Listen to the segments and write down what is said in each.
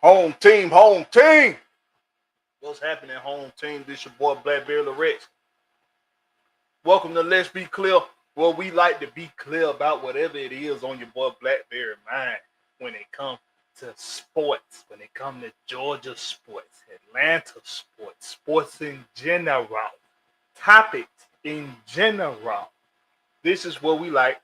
Home team, home team. What's happening, home team? This your boy Blakberry Rex. Welcome to Let's Be Clear, where we like to be clear about whatever it is on your boy Blakberry mind when it comes to sports, when it comes to Georgia sports, Atlanta sports, sports in general, topics in general. This is where we like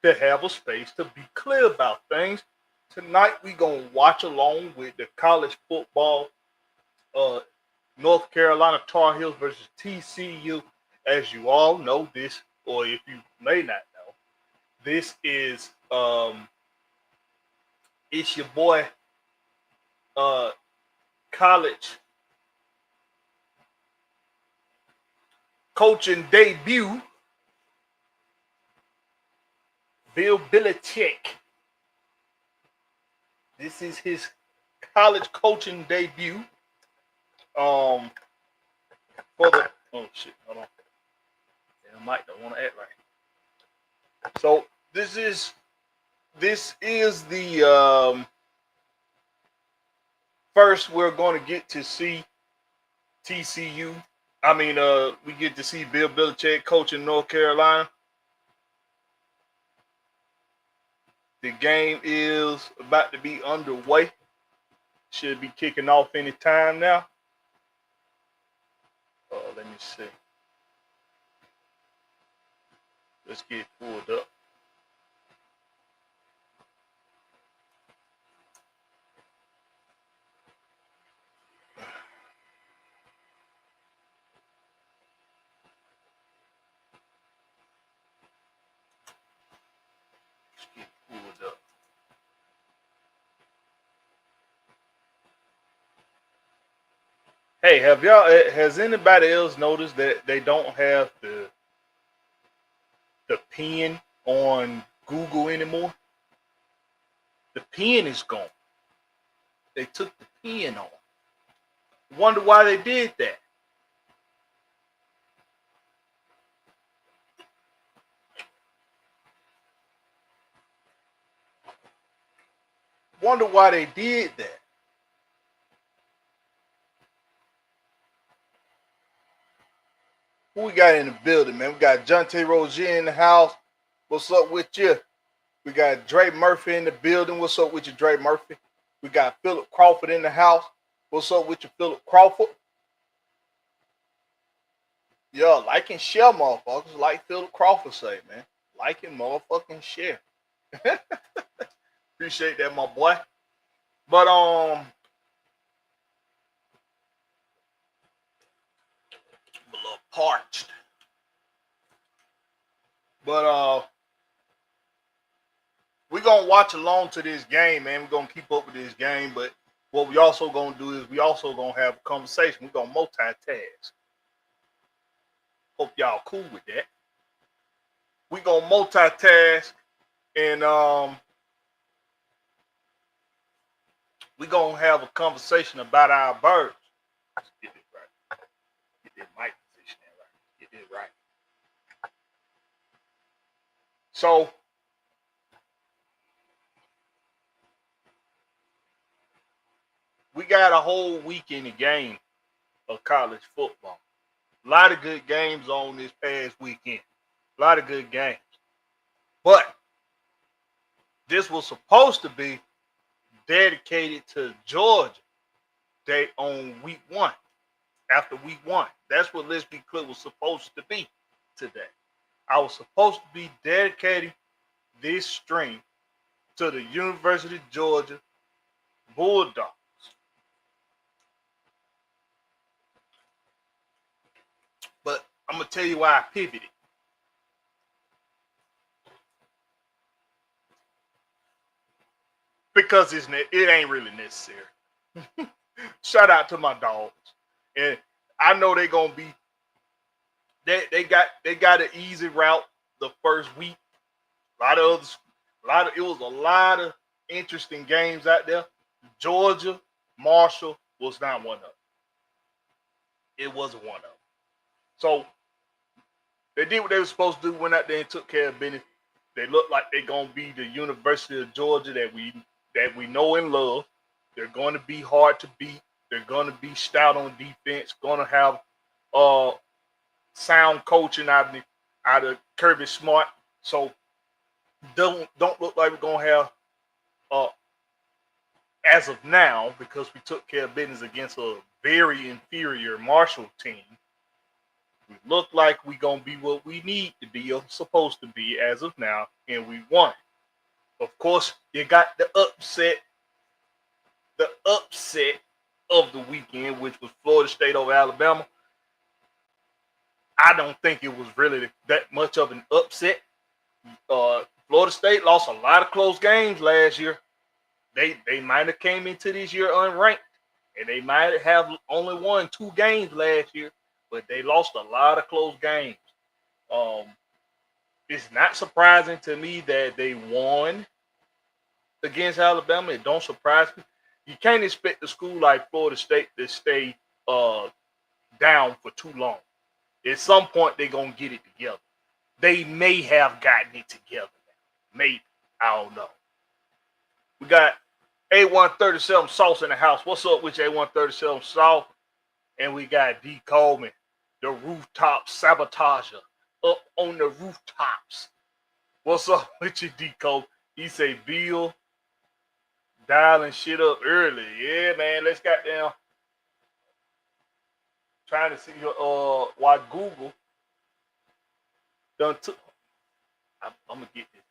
to have a space to be clear about things. Tonight we gonna watch along with the college football uh, North Carolina Tar Heels versus TCU. As you all know this, or if you may not know, this is it's your boy uh college coaching debut, Bill Belichick. This is his college coaching debut. For the oh shit, hold on. Yeah, Mike don't want to act right. So this is the first we're going to get to see TCU. We get to see Bill Belichick coaching North Carolina. The game is about to be underway. Should be kicking off any time now. Let me see. Let's get pulled up. Let's get pulled up. Hey, has anybody else noticed that they don't have the pen on Google anymore? The pen is gone. They took the pen on. Wonder why they did that. Wonder why they did that. Who we got in the building, man? We got Jonte Rozier in the house. What's up with you? We got Dre Murphy in the building. What's up with you, Dre Murphy? We got Philip Crawford in the house. What's up with you, Philip Crawford? Yeah, like and share, motherfuckers. Like Philip Crawford say, man. Like and motherfucking share. Appreciate that, my boy. But I'm a little parched. But we're gonna watch along to this game, man. We're gonna keep up with this game, but what we also gonna do is we also gonna have a conversation. We're gonna multitask. Hope y'all cool with that. We gonna multitask and we gonna have a conversation about our birds. Let's get it right. Get that mic position right. Get it right. So we got a whole week in the game of college football. A lot of good games on this past weekend. A lot of good games. But this was supposed to be dedicated to Georgia Day on week one. After week one. That's what Let's Be Clear was supposed to be today. I was supposed to be dedicating this stream to the University of Georgia Bulldogs. But I'm going to tell you why I pivoted. Because it ain't really necessary. Shout out to my dogs. And I know they're gonna be they got an easy route the first week. It was a lot of interesting games out there. Georgia, Marshall was not one of them. It wasn't one of them. So they did what they were supposed to do, went out there and took care of business. They look like they're gonna be the University of Georgia that we know and love. They're going to be hard to beat. They're going to be stout on defense. Going to have sound coaching out of Kirby Smart. So don't look like we're going to have as of now, because we took care of business against a very inferior Marshall team. We look like we're going to be what we need to be or supposed to be as of now, and we won. Of course, you got the upset of the weekend, which was Florida State over Alabama. I don't think it was really that much of an upset. Florida State lost a lot of close games last year. They might have came into this year unranked, and they might have only won 2 games last year, but they lost a lot of close games. It's not surprising to me that they won against Alabama. It don't surprise me. You can't expect a school like Florida State to stay down for too long. At some point, they're going to get it together. They may have gotten it together now. Maybe. I don't know. We got A137 Sauce in the house. What's up with A137 Sauce? And we got D. Coleman, the rooftop sabotager, up on the rooftops. What's up with you, D. Coleman? He say, Bill, dialing shit up early. Yeah, man, let's get down. Trying to see why Google done took. I'm gonna get this.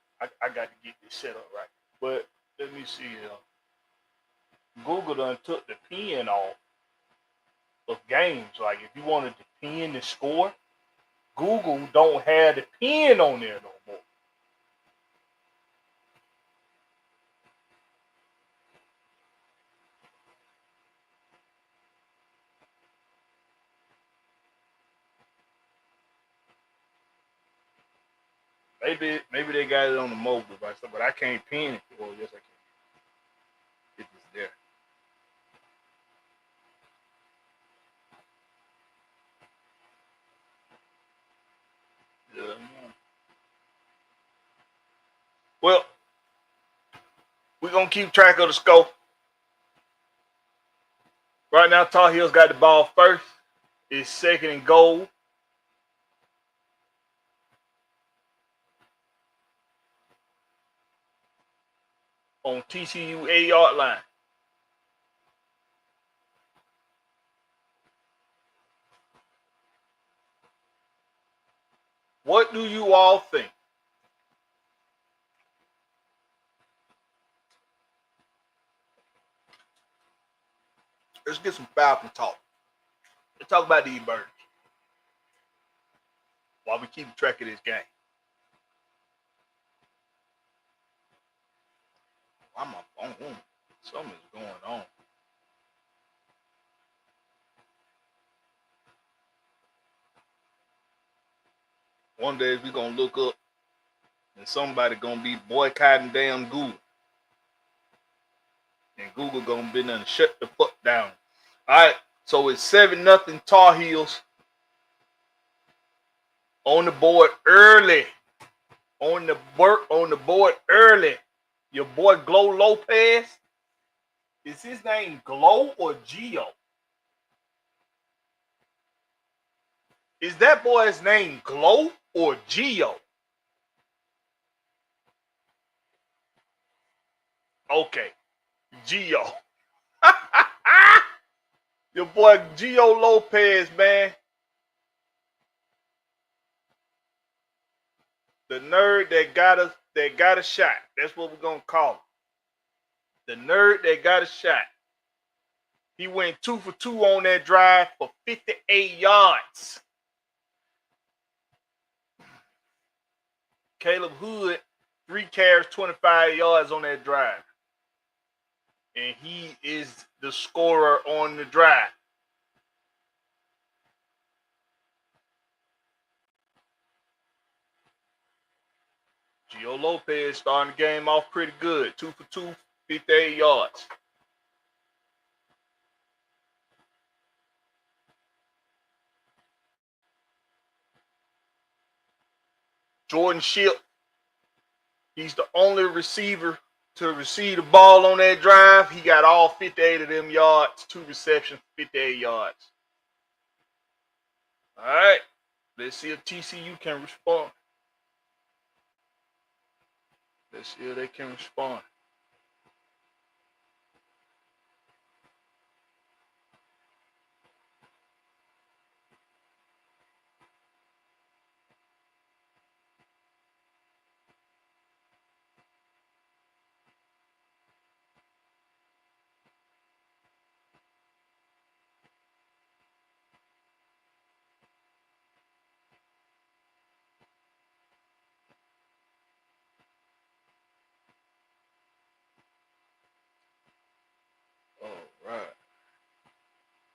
I got to get this set up right. But let me see. Google done took the pin off of games. Like if you wanted to pin the score, Google don't have the pin on there no more. Maybe they got it on the mobile device, but I can't pin it. Well, yes, I can. It's there. Yeah. Well, we're gonna keep track of the score. Right now, Tar Heels got the ball first. It's second and goal. On TCU 8-yard line. What do you all think? Let's get some Falcon talk. Let's talk about these birds while we keep track of this game. I'm a phone. Something's going on. One day we're gonna look up and somebody gonna be boycotting damn Google. And Google gonna be done shut the fuck down. Alright, so it's 7-0 Tar Heels on the board early. On the board early. Your boy Glow Lopez. Is his name Glow or Geo? Is that boy's name Glow or Geo? Okay, Geo. Your boy Geo Lopez, man. The nerd that got a shot. That's what we're gonna call him. The nerd that got a shot. He went 2 for 2 on that drive for 58 yards. Caleb Hood, 3 carries, 25 yards on that drive. And he is the scorer on the drive. Gio Lopez starting the game off pretty good. 2 for 2, 58 yards. Jordan Shipp, he's the only receiver to receive the ball on that drive. He got all 58 of them yards, 2 receptions, 58 yards. All right. Let's see if TCU can respond. Let's see if they can respond. All right.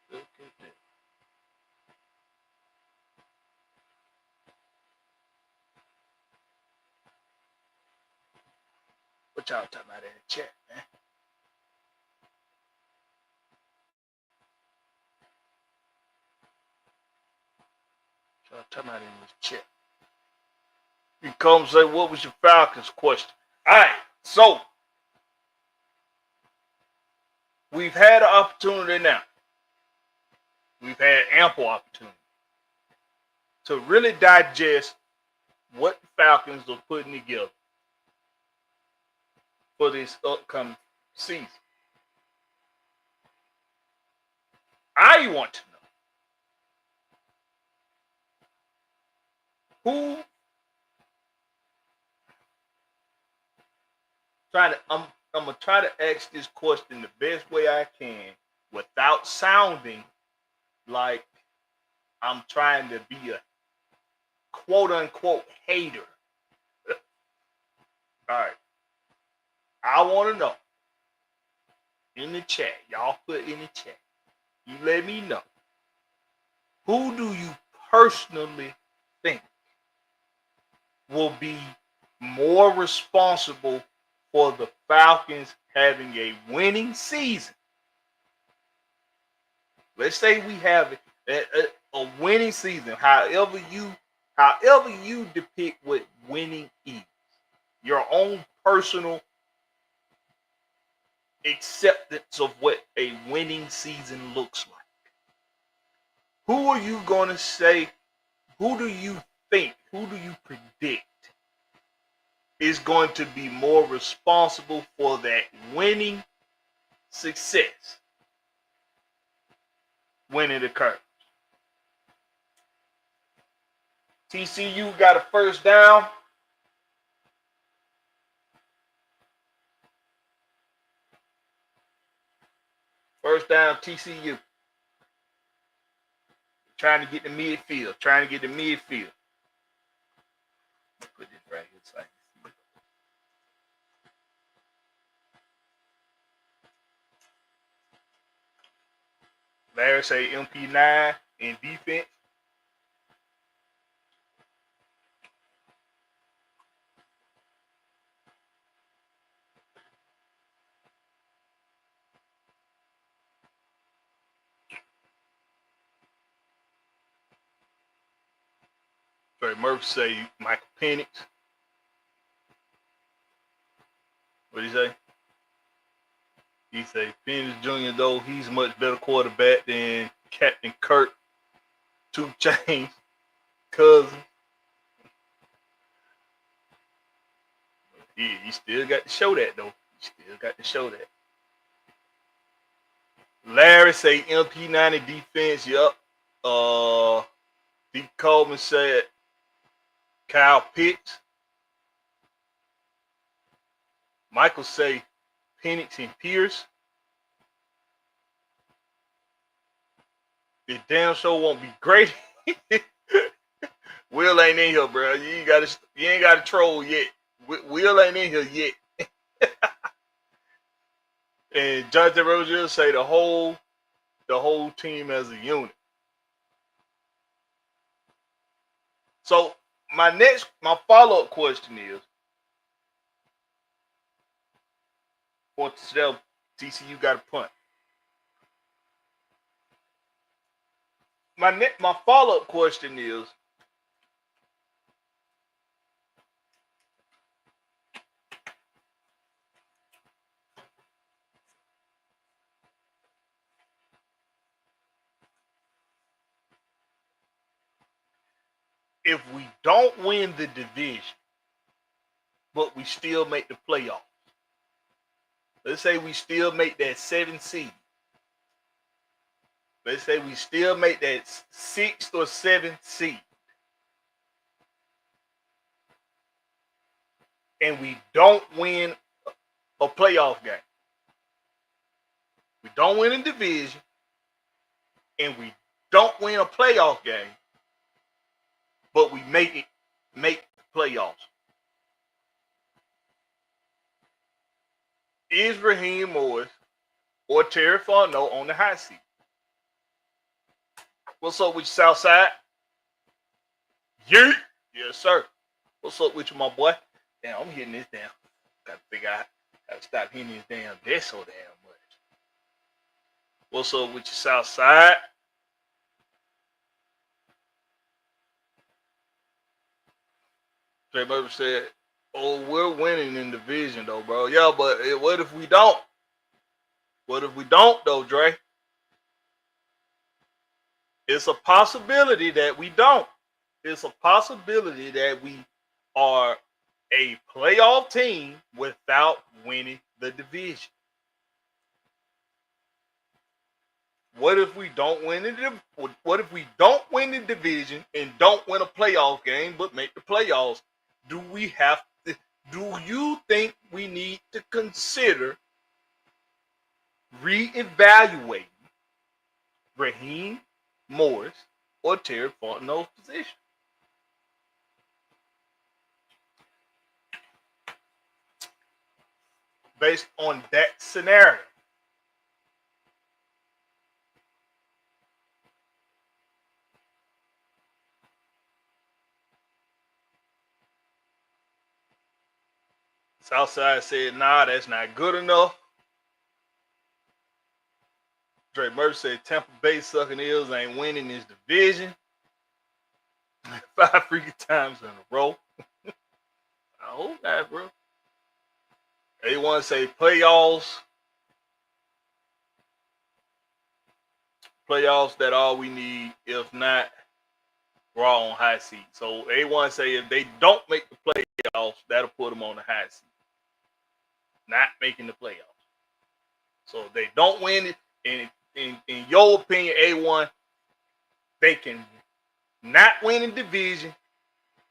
Look at that. What y'all talking about in the chat, man? What y'all talking about in this chat? You come and say, what was your Falcons question? All right. So, we've had an opportunity now. We've had ample opportunity to really digest what the Falcons are putting together for this upcoming season. I want to know I'm gonna try to ask this question the best way I can without sounding like I'm trying to be a quote unquote hater. All right. I want to know in the chat, y'all put in the chat, you let me know, who do you personally think will be more responsible for the Falcons having a winning season? Let's say we have a winning season, however you depict what winning is, your own personal acceptance of what a winning season looks like. Who are you going to say, who do you predict is going to be more responsible for that winning success when it occurs? TCU got a first down. First down, TCU. Trying to get the midfield. Put this right here so I can see it. Larry say MP9 in defense. Trey Murphy say Michael Penix. What did he say? He say Penix Jr. though he's a much better quarterback than Captain Kirk, 2 Chainz, cousin. He still got to show that though. Larry say MP90 defense. Yup. D. Coleman said Kyle Pitts. Michael say Penix and Pierce. It damn sure won't be great. Will ain't in here, bro. You ain't got to troll yet. Will ain't in here yet. And Jonathan Rogers say the whole team as a unit. So my follow-up question is, for TCU got a punt. My follow-up question is, if we don't win the division, but we still make the playoffs, let's say we still make that 7th seed. Let's say we still make that 6th or 7th seed. And we don't win a playoff game. We don't win a division. And we don't win a playoff game. But we make the playoffs. Is Raheem Morris or Terry Fontenot on the hot seat? What's up with you, Southside? Yeet! Yes, sir. What's up with you, my boy? Damn, I'm hitting this down. Gotta figure out how to stop hitting this damn desk so damn much. What's up with you, Southside? Jay Murphy said, "Oh, we're winning in division though, bro." Yeah, but what if we don't? What if we don't though, Dre? It's a possibility that we don't. It's a possibility that we are a playoff team without winning the division. What if we don't win the What if we don't win the division and don't win a playoff game but make the playoffs? Do you think we need to consider reevaluating Raheem Morris or Terry Fontenot's position? Based on that scenario. Southside said, "Nah, that's not good enough." Dre Murphy said, "Tampa Bay sucking Eels ain't winning this division 5 freaking times in a row." I hope not, bro. They want to say playoffs. Playoffs, that all we need. If not, we're all on high seat. So they want to say if they don't make the playoffs, that'll put them on the high seat. Not making the playoffs. So if they don't win it, in your opinion, A1, they can not win a division,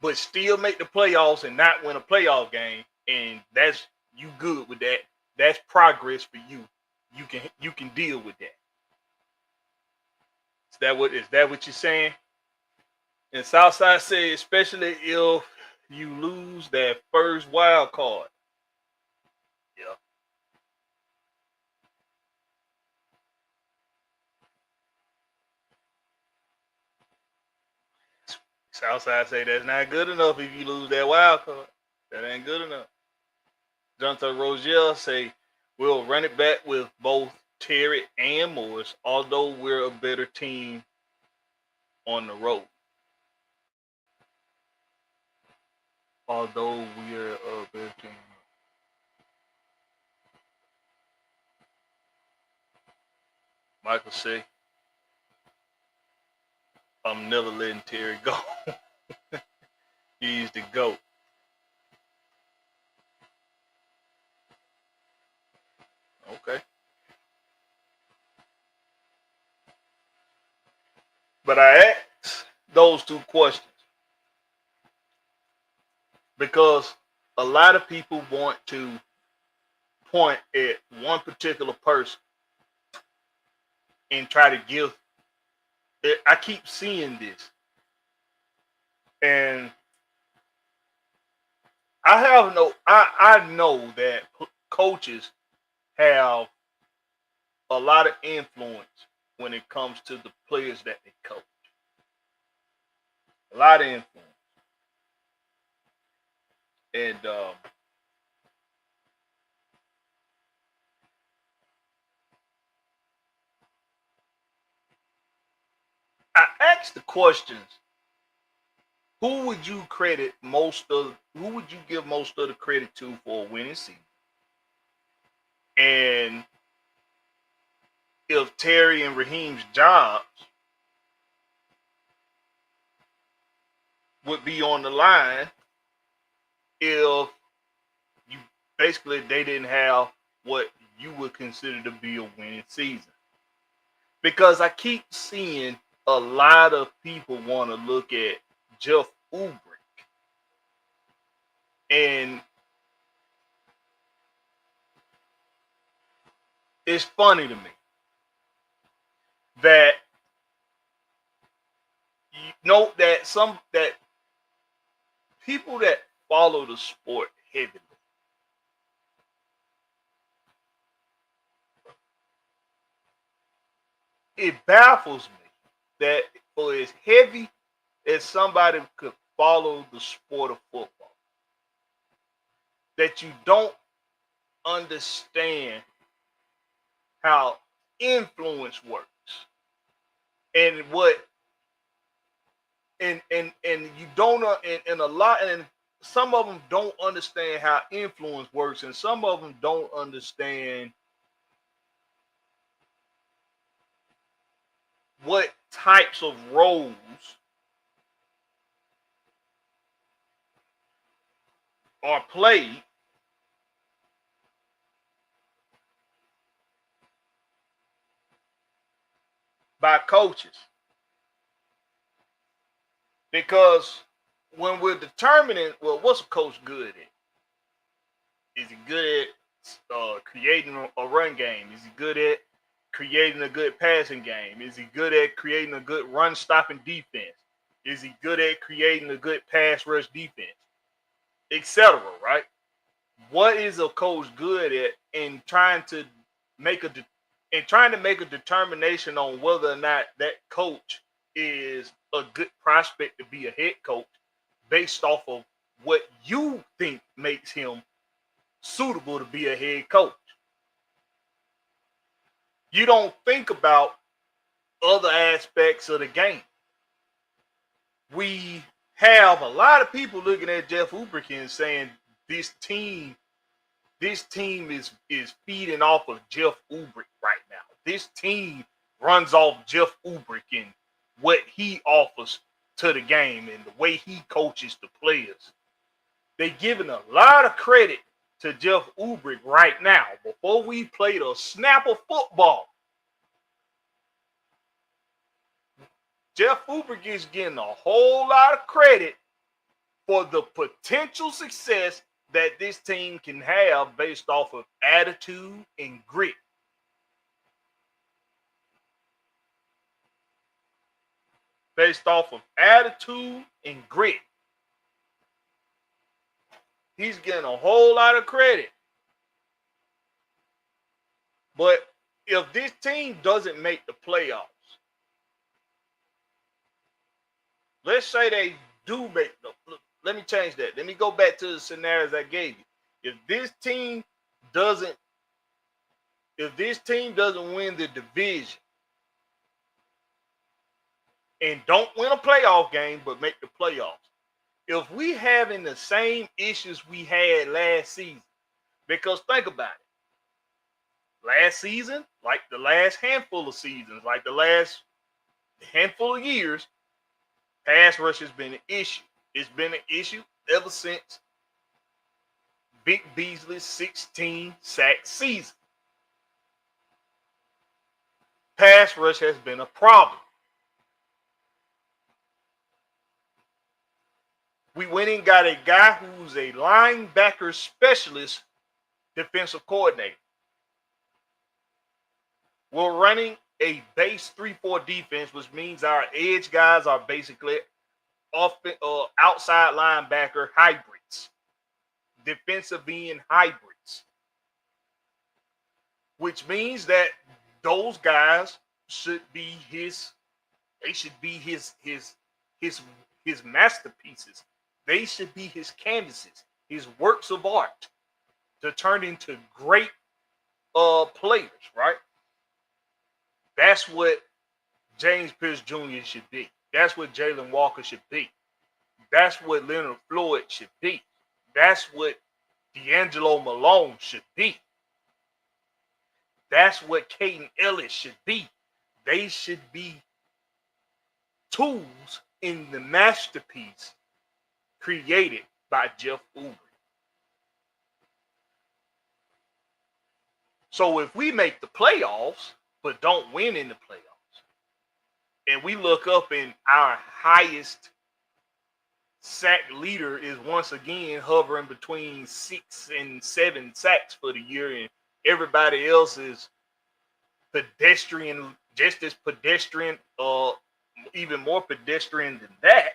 but still make the playoffs and not win a playoff game, and that's you good with that. That's progress for you. You can deal with that. Is that what you're saying? And Southside said, especially if you lose that first wild card. Yeah. Southside say that's not good enough if you lose that wild card. That ain't good enough. Jonathan Rozier say we'll run it back with both Terry and Morris, although we're a better team on the road. Although we're a better team. Michael say, "I'm never letting Terry go." He's the GOAT. Okay. But I asked those two questions because a lot of people want to point at one particular person and try to give it. I keep seeing this. And I know that coaches have a lot of influence when it comes to the players that they coach. A lot of influence. And I asked the questions. Who would you give most of the credit to for a winning season? And if Terry and Raheem's jobs would be on the line if you basically they didn't have what you would consider to be a winning season. Because I keep seeing a lot of people want to look at Jeff Ulbrich, and it's funny to me that you know that people that follow the sport heavily, it baffles me that for as heavy as somebody could follow the sport of football, that you don't understand how influence works and what and you don't and a lot and some of them don't understand how influence works, and some of them don't understand what types of roles are played by coaches. Because when we're determining, well, what's a coach good at? Is he good at creating a run game? Is he good at creating a good passing game? Is he good at creating a good run stopping defense? Is he good at creating a good pass rush defense, etc.? Right? What is a coach good at in trying to make a determination on whether or not that coach is a good prospect to be a head coach based off of what you think makes him suitable to be a head coach? You don't think about other aspects of the game. We have a lot of people looking at Jeff Ulbrich and saying this team is feeding off of Jeff Ulbrich right now. This team runs off Jeff Ulbrich and what he offers to the game and the way he coaches the players. They're giving a lot of credit to Jeff Ulbrich right now. Before we played a snap of football, Jeff Ulbrich is getting a whole lot of credit for the potential success that this team can have based off of attitude and grit. Based off of attitude and grit. He's getting a whole lot of credit. But if this team doesn't make the playoffs, let's say they do make the. Let me change that. Let me go back to the scenarios I gave you. If this team doesn't win the division and don't win a playoff game but make the playoffs, if we having the same issues we had last season, because think about it. Last season, like the last handful of seasons, like the last handful of years, pass rush has been an issue. It's been an issue ever since Vic Beasley's 16 sack season. Pass rush has been a problem. We went and got a guy who's a linebacker specialist defensive coordinator. We're running a base 3-4 defense, which means our edge guys are basically outside linebacker hybrids, defensive end hybrids, which means that those guys should be his masterpieces. They should be his canvases, his works of art to turn into great players, right? That's what James Pierce Jr. should be. That's what Jalen Walker should be. That's what Leonard Floyd should be. That's what D'Angelo Malone should be. That's what Caden Ellis should be. They should be tools in the masterpiece created by Jeff Ulbrich. So if we make the playoffs, but don't win in the playoffs, and we look up and our highest sack leader is once again hovering between 6 and 7 sacks for the year, and everybody else is pedestrian, just as pedestrian, even more pedestrian than that.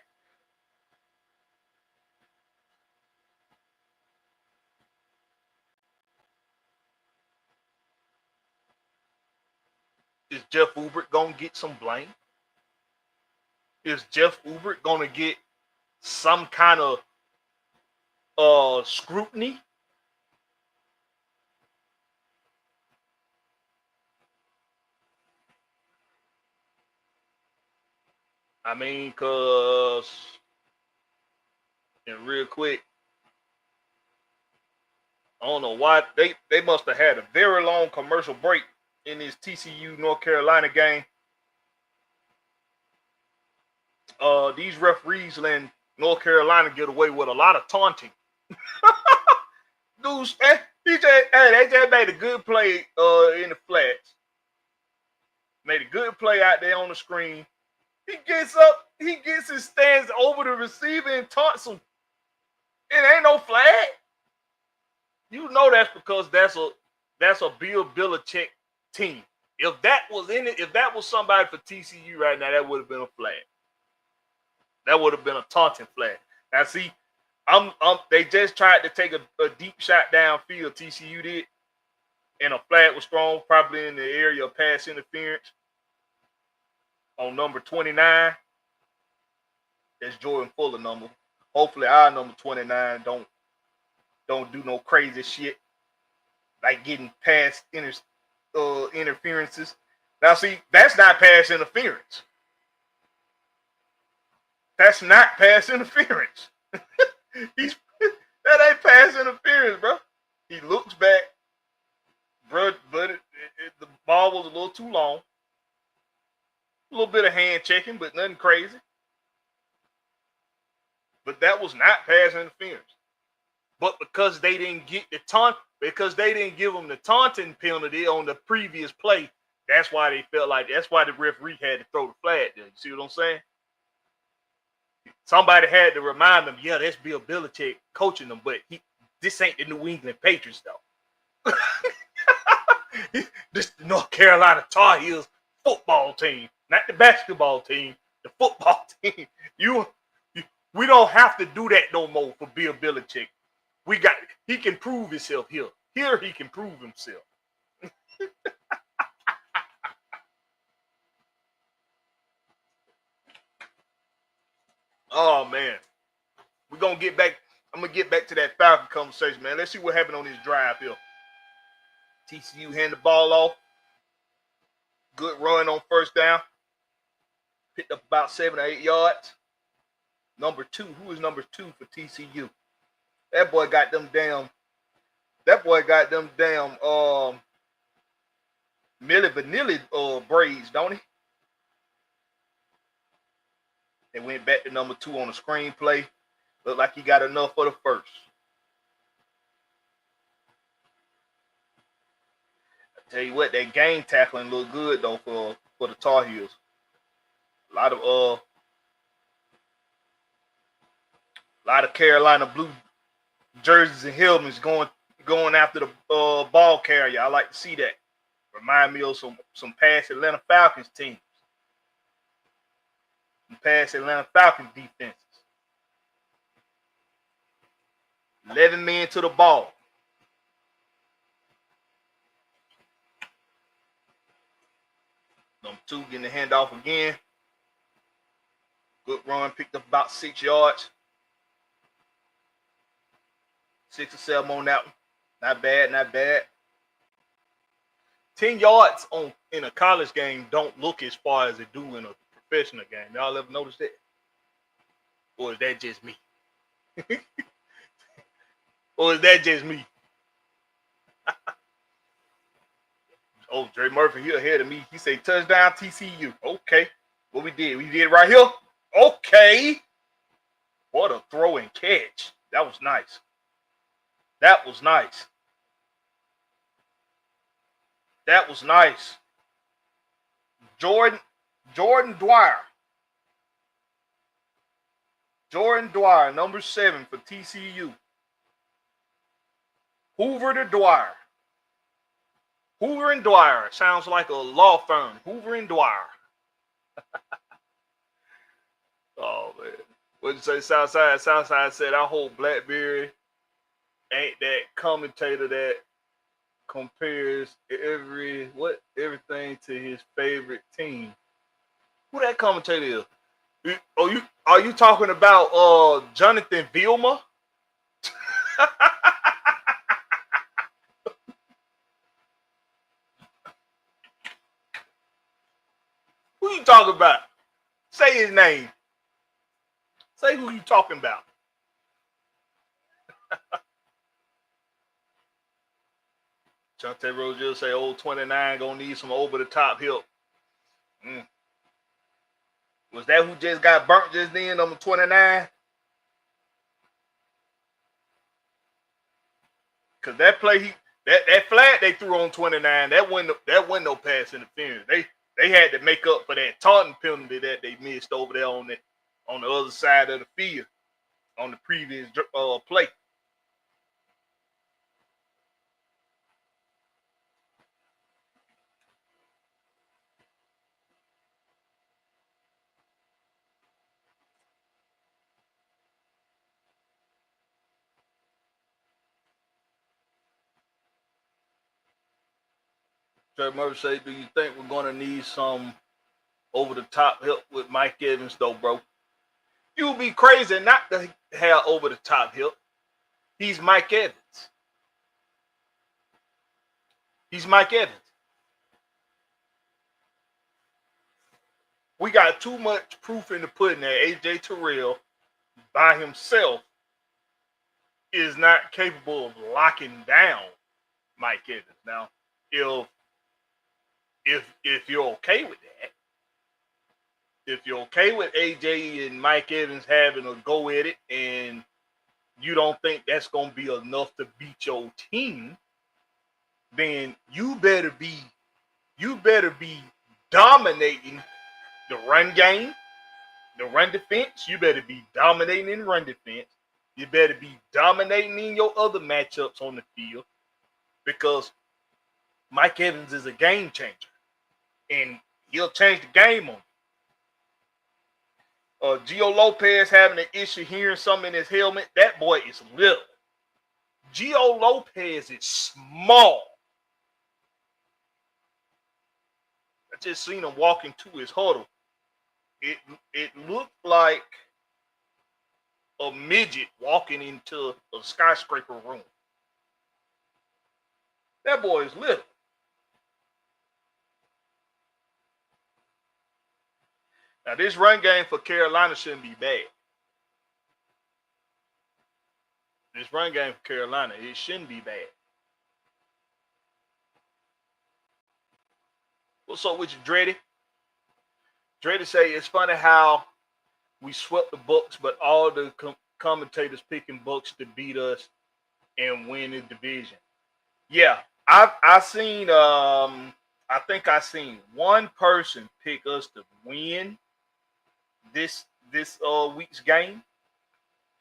Is Jeff Ulbrich gonna get some blame? Is Jeff Ulbrich gonna get some kind of scrutiny? I mean, cause and real quick, I don't know why they must have had a very long commercial break in this TCU North Carolina game. These referees letting North Carolina get away with a lot of taunting. Dudes, they just made a good play in the flats. Made a good play out there on the screen. He gets up, he gets his stance over the receiver and taunts him. It ain't no flag. You know that's because that's a Bill Belichick team. If that was in it, if that was somebody for TCU right now, that would have been a flag. That would have been a taunting flag. Now see, they just tried to take a deep shot downfield. TCU did, and a flag was thrown, probably in the area of pass interference on number 29. That's Jordan Fuller number. Hopefully, our number 29 don't do no crazy shit like getting pass interferences. Now, see, that's not pass interference. That's not pass interference. That ain't pass interference, bro. He looks back, bro, but the ball was a little too long. A little bit of hand checking, but nothing crazy. But that was not pass interference. But because they didn't get the taunt, because they didn't give them the taunting penalty on the previous play, that's why they felt like that's why the referee had to throw the flag there. You see what I'm saying? Somebody had to remind them, yeah, that's Bill Belichick coaching them, but this ain't the New England Patriots, though. This is the North Carolina Tar Heels football team, not the basketball team, the football team. We don't have to do that no more for Bill Belichick. He can prove himself here. Here he can prove himself. Oh man. I'm gonna get back to that Falcon conversation, man. Let's see what happened on this drive here. TCU hand the ball off. Good run on first down. Picked up about 7 or 8 yards. Number 2. Who is number 2 for TCU? That boy got them damn Milli Vanilli braids, don't he? They went back to number 2 on the screenplay. Looked like he got enough for the first. I tell you what, that game tackling looked good though for the Tar Heels. A lot of Carolina blue jerseys and helmets going after the ball carrier. I like to see that. Remind me of some past Atlanta Falcons teams. Some past Atlanta Falcons defenses. 11 men to the ball. Number 2 getting the handoff again. Good run, picked up about 6 yards. 6 or 7 on that one. Not bad, not bad. 10 yards in a college game don't look as far as they do in a professional game. Y'all ever notice that? Or is that just me? Or is that just me? Oh, Dre Murphy, he ahead of me. He said touchdown TCU. Okay. What we did? We did right here. Okay. What a throw and catch. That was nice. That was nice. That was nice. Jordan Dwyer. Jordan Dwyer, number 7 for TCU. Hoover to Dwyer. Hoover and Dwyer. Sounds like a law firm. Hoover and Dwyer. Oh, man. What'd you say, Southside? Southside said, I hope Blakberry ain't that commentator that compares everything to his favorite team. Who that commentator is? Are you talking about Jonathan Vilma? Who you talking about? Say his name. Say who you talking about. Chante Rozier say old 29 gonna need some over the top help. Was that who just got burnt just then, number 29? Cause that play that flag they threw on 29, that wasn't no pass interference. They had to make up for that taunting penalty that they missed over there on the other side of the field on the previous play. Trey Murphy say, do you think we're going to need some over-the-top help with Mike Evans, though, bro? You would be crazy not to have over-the-top help. He's Mike Evans. He's Mike Evans. We got too much proof in the pudding that A.J. Terrell by himself is not capable of locking down Mike Evans. Now, if you're okay with that, if you're okay with AJ and Mike Evans having a go at it, and you don't think that's gonna be enough to beat your team, then you better be dominating the run game, the run defense. You better be dominating in run defense. You better be dominating in your other matchups on the field, because Mike Evans is a game changer, and he'll change the game on you. Gio Lopez having an issue hearing something in his helmet. That boy is little. Gio Lopez is small. I just seen him walking to his huddle. It looked like a midget walking into a skyscraper room. That boy is little. Now, this run game for Carolina shouldn't be bad. This run game for Carolina, it shouldn't be bad. What's up with you, Dreddy? Dreddy say, it's funny how we swept the Bucs, but all the commentators picking Bucs to beat us and win the division. Yeah, I seen I think I seen one person pick us to win this week's game.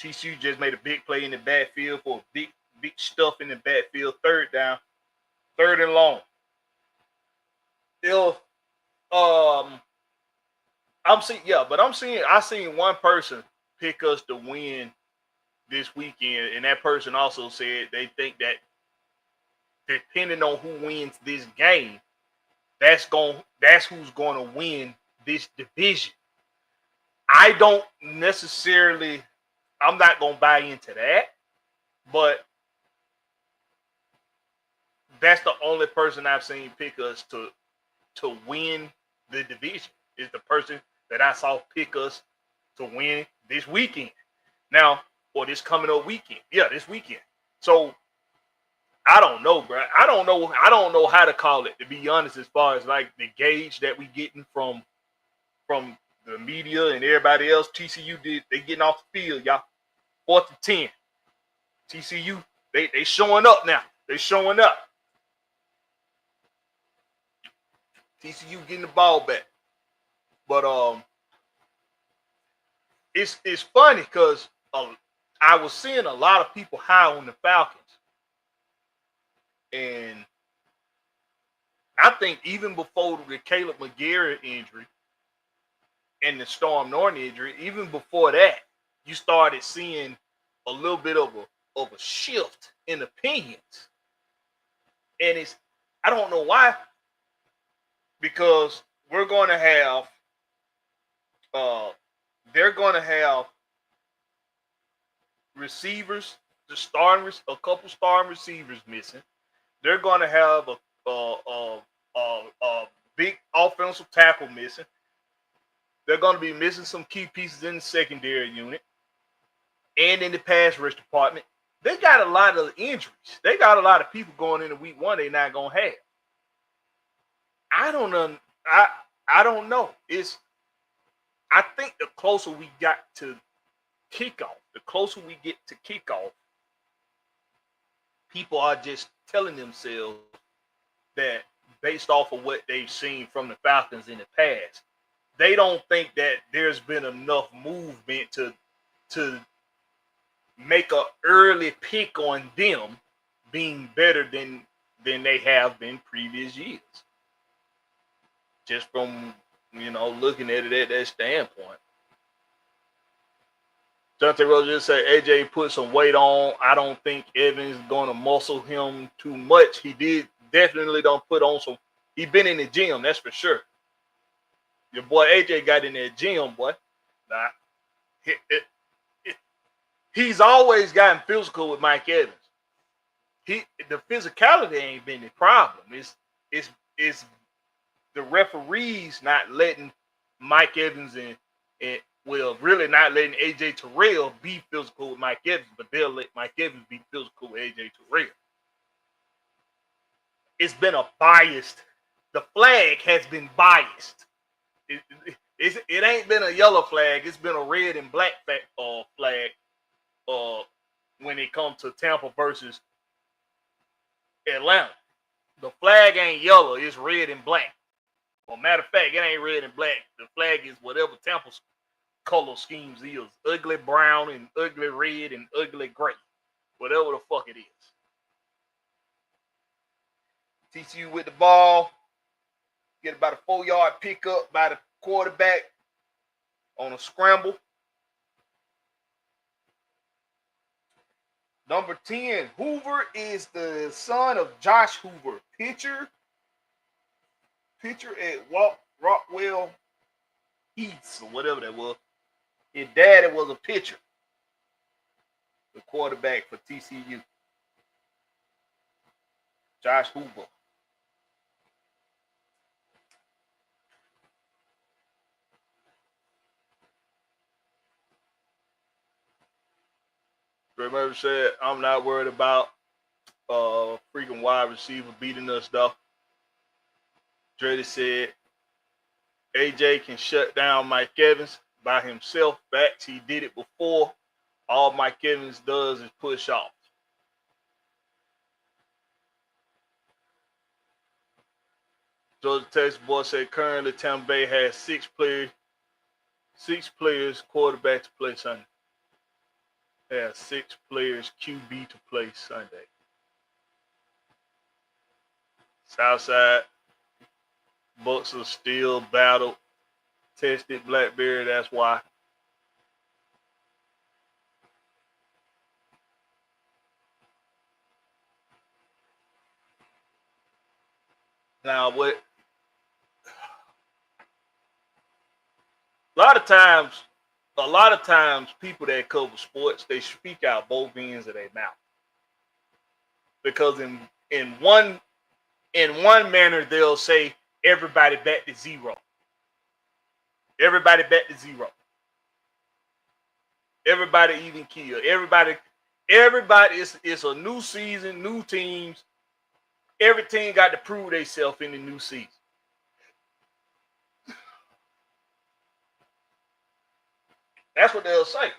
TCU just made a big play in the backfield for big stuff in the backfield, third down, 3rd and long. I seen one person pick us to win this weekend, and that person also said they think that depending on who wins this game, that's who's going to win this division. I'm not going to buy into that, but that's the only person I've seen pick us to win the division, is the person that I saw pick us to win this weekend. Now, or this coming up weekend. Yeah, this weekend. So I don't know, bro. I don't know how to call it, to be honest, as far as like the gauge that we getting from the media and everybody else, TCU they getting off the field, y'all. 4th and 10. TCU, they showing up now. They showing up. TCU getting the ball back. But it's funny because I was seeing a lot of people high on the Falcons. And I think even before the Caleb McGarry injury and the Storm Norton injury, even before that, you started seeing a little bit of a shift in opinions. And I don't know why, because we're going to have they're going to have receivers, a couple starting receivers missing. They're going to have a big offensive tackle missing. They're going to be missing some key pieces in the secondary unit and in the pass rush department. They got a lot of injuries. They got a lot of people going into week 1 they're not going to have. I don't know. I don't know. I think the closer we got to kickoff, the closer we get to kickoff, people are just telling themselves that based off of what they've seen from the Falcons in the past, they don't think that there's been enough movement to make an early pick on them being better than they have been previous years. Just from, looking at it at that standpoint. Jonathan Rose just said AJ put some weight on. I don't think Evans is going to muscle him too much. He definitely don't put on some. He been in the gym, that's for sure. Your boy AJ got in that gym, boy. Nah, he's always gotten physical with Mike Evans. The physicality ain't been the problem. It's the referees not letting Mike Evans really not letting AJ Terrell be physical with Mike Evans, but they'll let Mike Evans be physical with AJ Terrell. It's been a biased. The flag has been biased. It ain't been a yellow flag. It's been a red and black flag. When it comes to Tampa versus Atlanta, the flag ain't yellow. It's red and black. Well, matter of fact, it ain't red and black. The flag is whatever Tampa's color schemes is. Ugly brown and ugly red and ugly gray. Whatever the fuck it is. TCU with the ball. Get about a 4-yard pickup by the quarterback on a scramble. Number 10, Hoover is the son of Josh Hoover, pitcher at Rockwell Heaths or whatever that was. His daddy was a pitcher, the quarterback for TCU. Josh Hoover. Remember said, I'm not worried about freaking wide receiver beating us though. Dreddy said, AJ can shut down Mike Evans by himself. Facts, he did it before. All Mike Evans does is push off. Georgia Texas boy said currently Tampa Bay has 6 players quarterback to play Sunday. They have 6 players QB to play Sunday. Southside Bucks are still battle tested Blakberry. That's why. Now, what? A lot of times, people that cover sports, they speak out both ends of their mouth. Because in one manner, they'll say everybody back to zero. Everybody back to zero. Everybody even kill. Everybody. It's a new season, new teams. Every team got to prove themselves in the new season. That's what they'll say.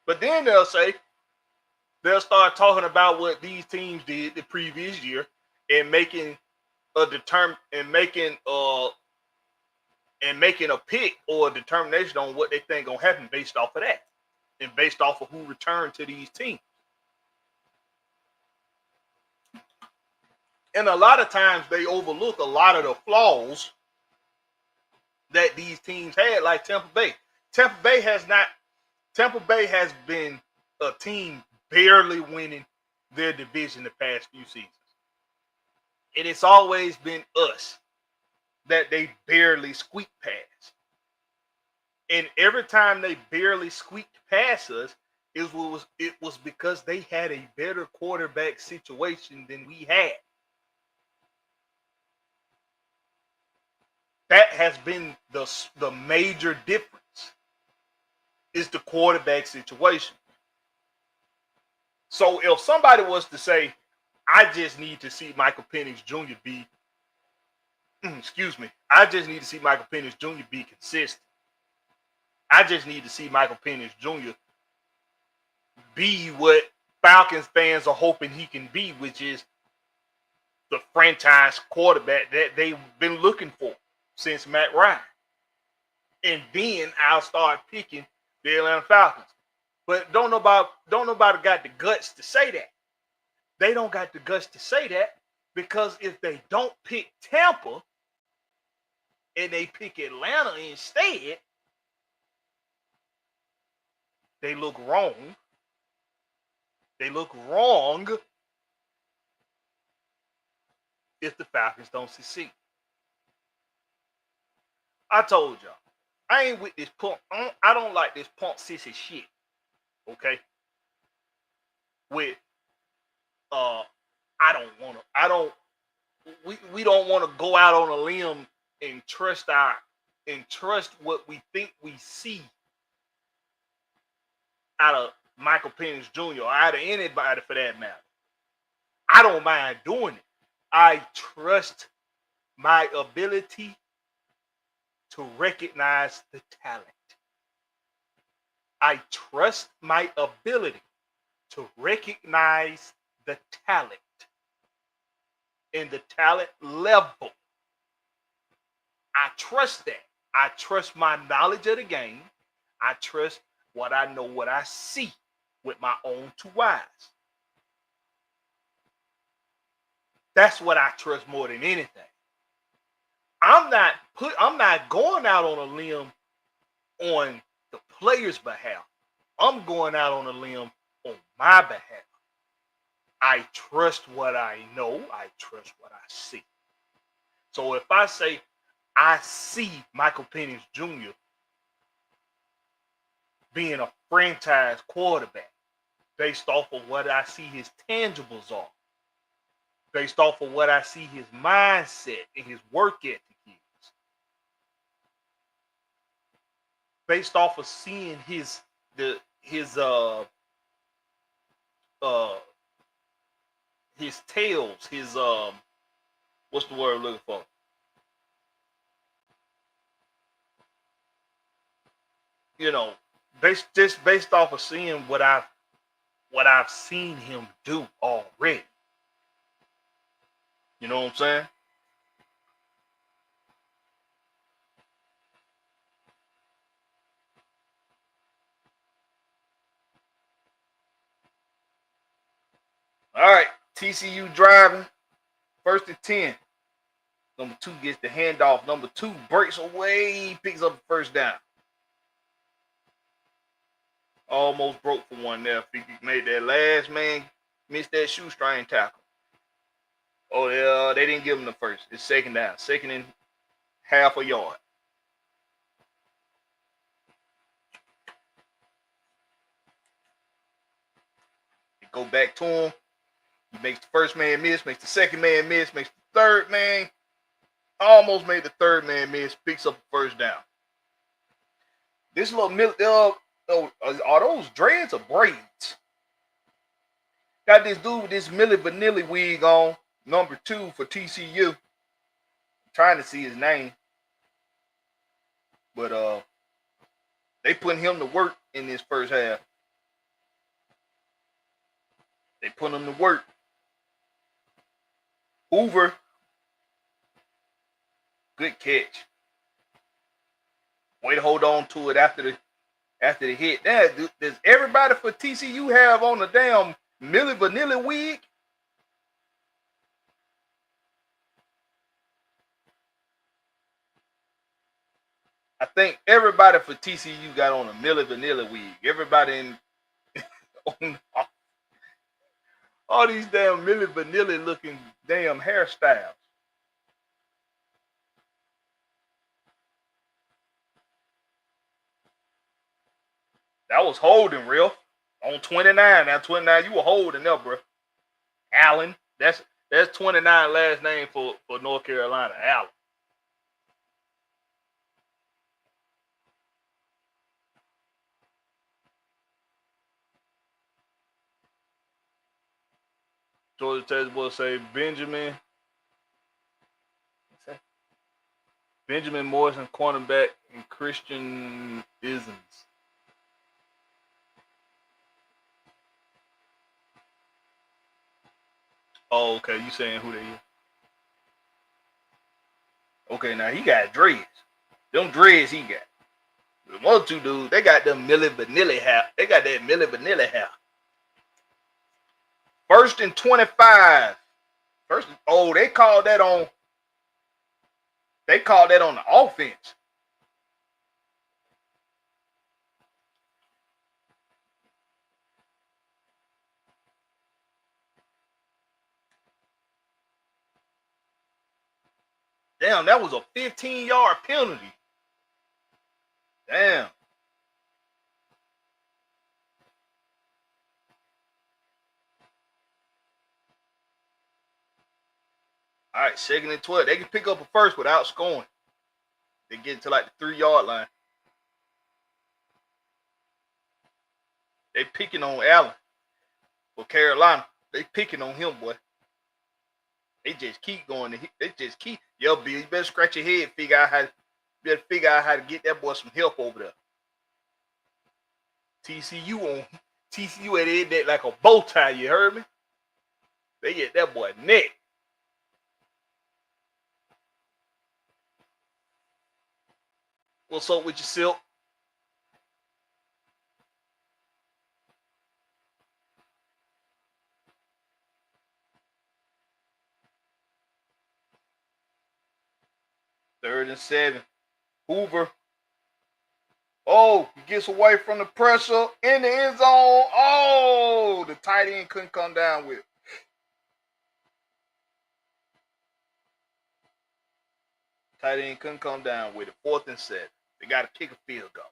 But then they'll start talking about what these teams did the previous year and making a pick or a determination on what they think gonna happen based off of that and based off of who returned to these teams. And a lot of times they overlook a lot of the flaws that these teams had, like Tampa Bay. Tampa Bay has been a team barely winning their division the past few seasons. And it's always been us that they barely squeak past. And every time they barely squeaked past us, it was because they had a better quarterback situation than we had. That has been the major difference is the quarterback situation. So if somebody was to say, I just need to see Michael Penix Jr. be, I just need to see Michael Penix Jr. be consistent. I just need to see Michael Penix Jr. be what Falcons fans are hoping he can be, which is the franchise quarterback that they've been looking for since Matt Ryan. And then I'll start picking the Atlanta Falcons. But don't nobody got the guts to say that. They don't got the guts to say that because if they don't pick Tampa and they pick Atlanta instead, they look wrong. They look wrong if the Falcons don't succeed. I told y'all, I ain't with this punk. I don't like this punk sissy shit. Okay? With we don't want to go out on a limb and trust what we think we see out of Michael Penix Jr. or out of anybody for that matter. I don't mind doing it. I trust my ability to recognize the talent. I trust my ability to recognize the talent and the talent level. I trust that. I trust my knowledge of the game. I trust what I know, what I see with my own two eyes. That's what I trust more than anything. I'm not going out on a limb on the player's behalf. I'm going out on a limb on my behalf. I trust what I know. I trust what I see. So if I say I see Michael Penix Jr. being a franchise quarterback based off of what I see his tangibles are, based off of what I see his mindset and his work ethic is, based off of seeing his tails, his what's the word I'm looking for? You know, based off of seeing what I've seen him do already. You know what I'm saying? All right, TCU driving, 1st and 10. Number 2 gets the handoff. Number 2 breaks away, picks up the first down. Almost broke for one there. He made that last man miss that shoestring tackle. Oh, yeah, they didn't give him the first. It's second down. Second and half a yard. They go back to him. He makes the first man miss, makes the second man miss, makes the third man. Almost made the third man miss, picks up the first down. This little are those dreads or braids? Got this dude with this Milli Vanilli wig on, number 2 for TCU. I'm trying to see his name. But they putting him to work in this first half. They put him to work. Hoover, good catch. Way to hold on to it after the hit. Does everybody for TCU have on the damn Milli Vanilli wig? I think everybody for TCU got on a Milli Vanilli wig. Everybody in on all these damn Milli Vanilli looking damn hairstyles. That was holding, real. On 29. Now 29, you were holding there, bro. Allen. That's 29 last name for North Carolina. Allen. Georgia Tech will say Benjamin Morrison, cornerback, and Christian Isms. Oh, okay. You saying who they is? Okay, now he got dreads. Them dreads he got. The other two dudes, they got them Milli Vanilli hair. They got that Milli Vanilli hair. 1st and 25. They called that on. They called that on the offense. Damn, that was a 15-yard penalty. Damn. All right, 2nd and 12. They can pick up a first without scoring. They get to like the 3-yard line. They picking on Allen for Carolina. They picking on him, boy. They just keep going. They just keep. Yo, Bill, you better scratch your head. Figure out how to get that boy some help over there. TCU at the end like a bow tie. You heard me? They get that boy neck. What's up with your Silk? Third and 7. Hoover. Oh, he gets away from the pressure in the end zone. Oh, the tight end couldn't come down with it. Tight end couldn't come down with it. 4th and 7. They got to kick a field goal.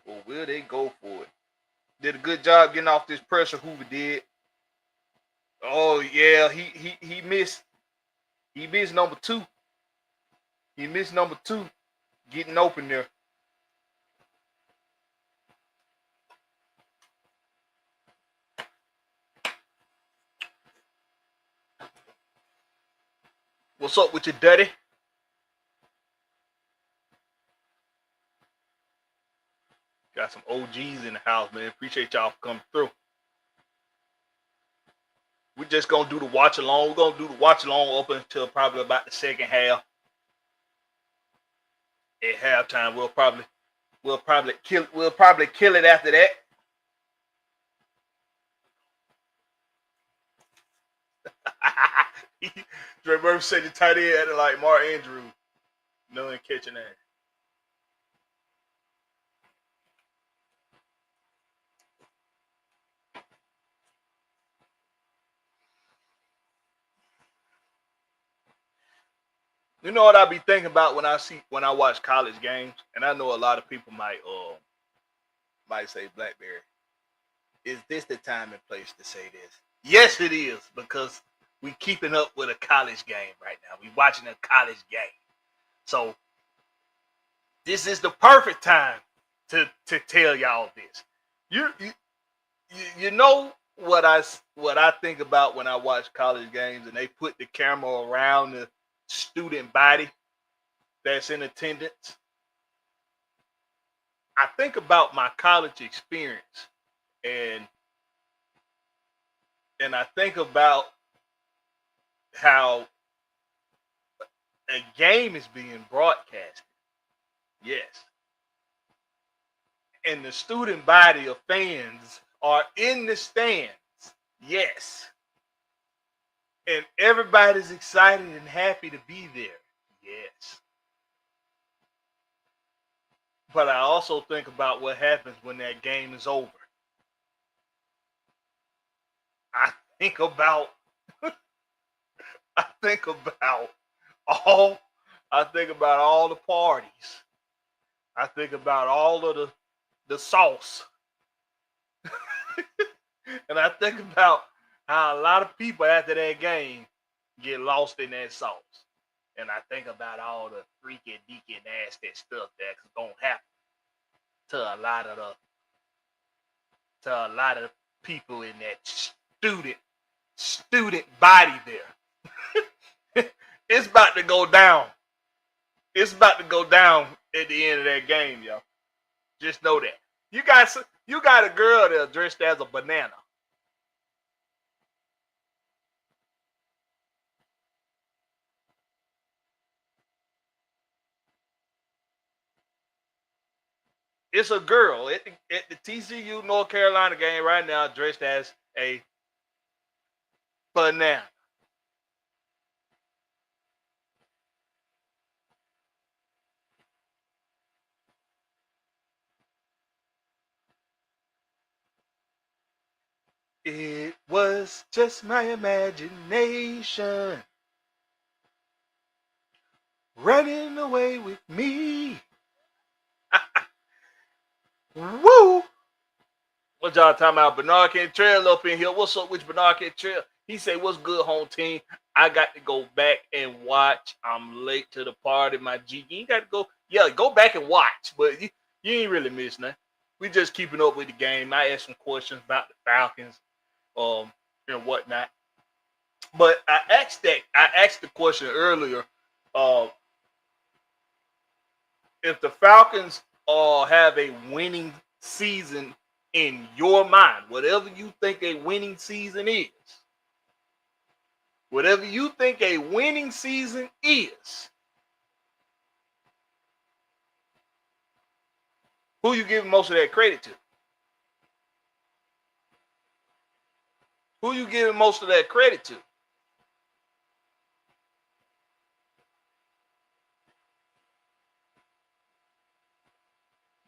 Well, will they go for it? Did a good job getting off this pressure. Hoover did. Oh yeah, he missed. He missed number 2. He missed number 2 getting open there. What's up with your daddy? Got some OGs in the house, man. Appreciate y'all for coming through. We're just gonna do the watch along. We're gonna do the watch along up until probably about the second half. At halftime, we'll probably kill it after that. Dre Murphy said the tight end acting like Mark Andrews. No one catching that. You know what I be thinking about when I watch college games, and I know a lot of people might say Blakberry. Is this the time and place to say this? Yes, it is, because we keeping up with a college game right now. We watching a college game, so this is the perfect time to tell y'all this. You know what I think about when I watch college games and they put the camera around the student body. that's in attendance. I think about my college experience, and I think about how a game is being broadcasted. Yes. And the student body of fans are in the stands. Yes. And everybody's excited and happy to be there. Yes. But I also think about what happens when that game is over. I think about I think about all I think about all the parties. I think about all of the sauce. And I think about how a lot of people after that game get lost in that sauce. And I think about all the freaky deaky nasty stuff that's gonna happen to a lot of people in that student body there. It's about to go down. It's about to go down at the end of that game, y'all. Just know that. You got a girl there dressed as a banana. It's a girl at the TCU North Carolina game right now dressed as a banana. It was just my imagination running away with me. Woo! What y'all talking about? Bernard Cantrell up in here. What's up with Bernard Cantrell? He say, "What's good, home team? I got to go back and watch. I'm late to the party, my G. You got to go. Yeah, go back and watch. But you ain't really missed nothing. We just keeping up with the game. I asked some questions about the Falcons, and whatnot. But I asked the question earlier. If the Falcons have a winning season in your mind, whatever you think a winning season is, whatever you think a winning season is, who you giving most of that credit to? Who you giving most of that credit to?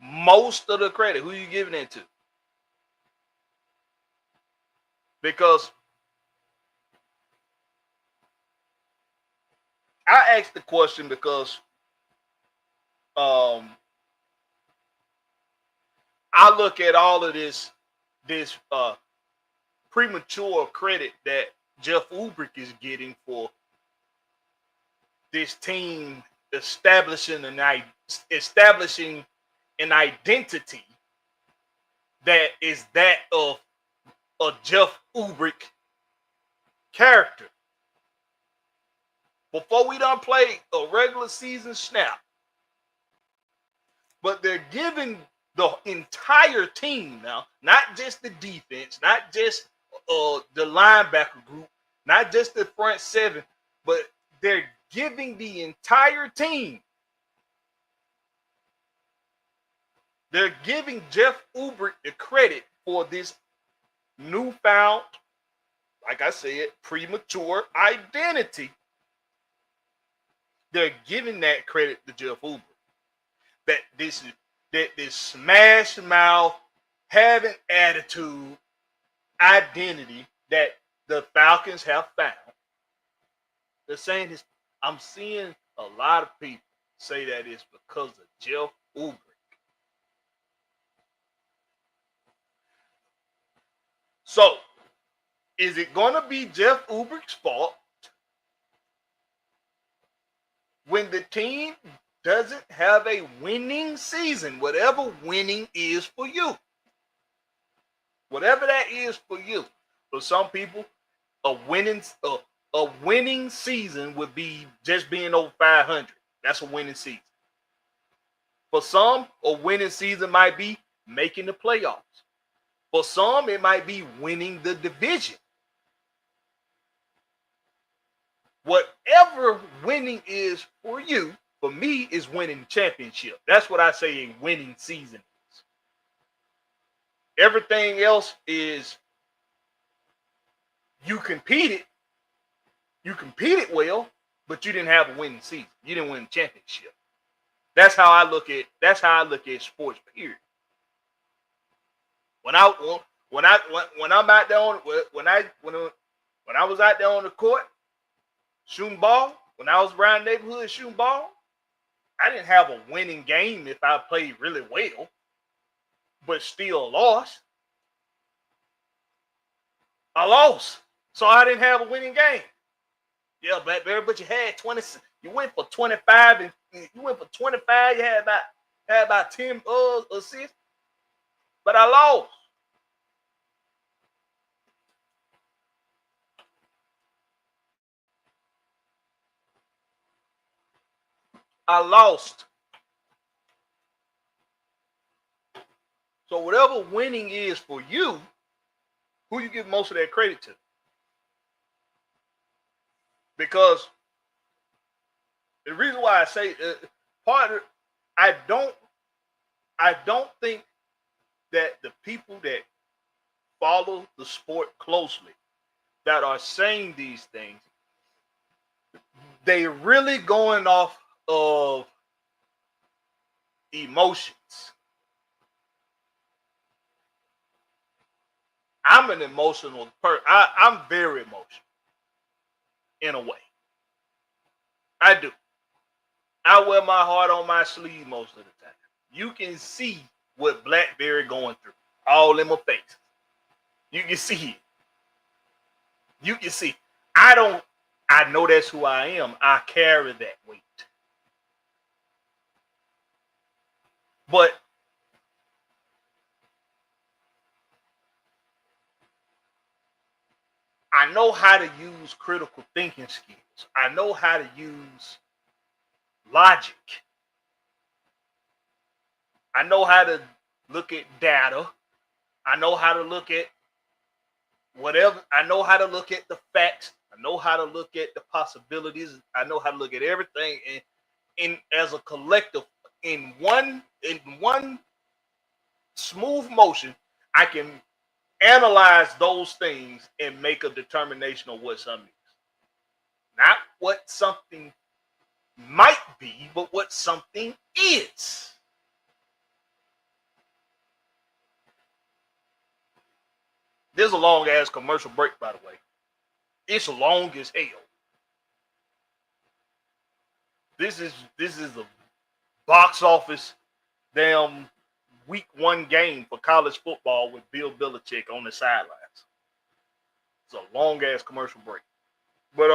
Most of the credit, who you giving it to? Because I asked the question because I look at all of this premature credit that Jeff Ulbrich is getting for this team establishing an identity that is that of a Jeff Ulbrich character. Before we done play a regular season snap, but they're giving the entire team now, not just the defense, not just the linebacker group, not just the front seven, but they're giving the entire team. They're giving Jeff Ulbrich the credit for this newfound, like I said, premature identity. They're giving that credit to Jeff Ulbrich. That this smash mouth, having attitude, identity that the Falcons have found. They're saying this. I'm seeing a lot of people say that it's because of Jeff Ulbrich. So, is it going to be Jeff Ulbrich's fault when the team doesn't have a winning season, whatever winning is for you? Whatever that is for you. For some people, a winning season would be just being over 500. That's a winning season. For some, a winning season might be making the playoffs. For some, it might be winning the division. Whatever winning is for you, for me, is winning the championship. That's what I say a winning season is. Everything else is you competed well, but you didn't have a winning season. You didn't win the championship. That's how I look at sports. Period. When I'm out there on when I was out there on the court shooting ball, when I was around the neighborhood shooting ball, I didn't have a winning game if I played really well, but still lost. I lost, so I didn't have a winning game. Yeah, Blakberry, but you had 20. You went for 25, and you went for 25. You had about 10 assists, but I lost. I lost. So whatever winning is for you, who you give most of that credit to? Because the reason why I say I don't think that the people that follow the sport closely that are saying these things, they really going off of emotions. I'm an emotional person. I'm very emotional in a way. I do. I wear my heart on my sleeve most of the time. You can see what Blakberry going through all in my face. You can see it. You can see. I know that's who I am. I carry that weight. But I know how to use critical thinking skills. I know how to use logic. I know how to look at data. I know how to look at whatever. I know how to look at the facts. I know how to look at the possibilities. I know how to look at everything in as a collective in one smooth motion. I can analyze those things and make a determination of what something is. Not what something might be, but what something is. There's a long ass commercial break, by the way. It's long as hell. This is a box office damn week one game for college football with Bill Belichick on the sidelines. It's a long ass commercial break. But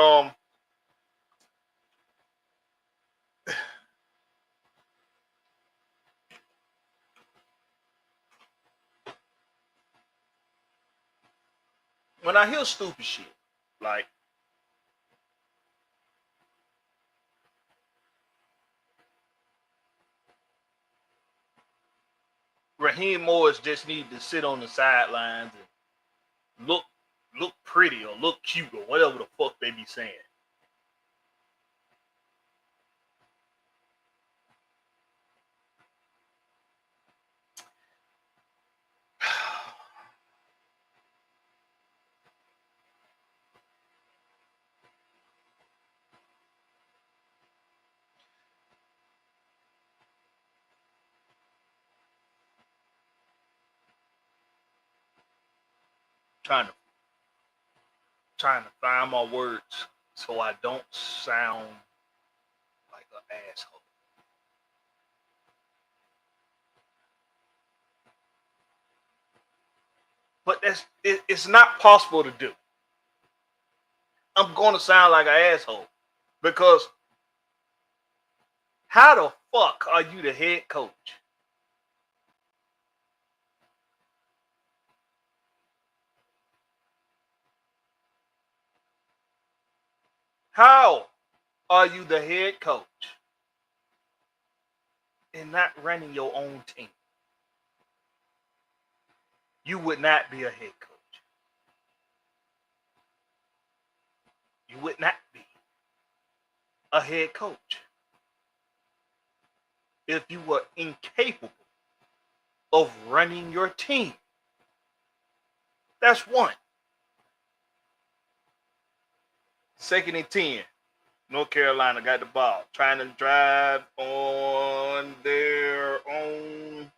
when I hear stupid shit, like Raheem Morris just need to sit on the sidelines and look pretty or look cute or whatever the fuck they be saying. trying to find my words so I don't sound like an asshole. But it's not possible to do. I'm going to sound like an asshole because how the fuck are you the head coach? How are you the head coach and not running your own team, you would not be a head coach. You would not be a head coach if you were incapable of running your team. That's one. 2nd and 10. North Carolina got the ball, trying to drive on their own.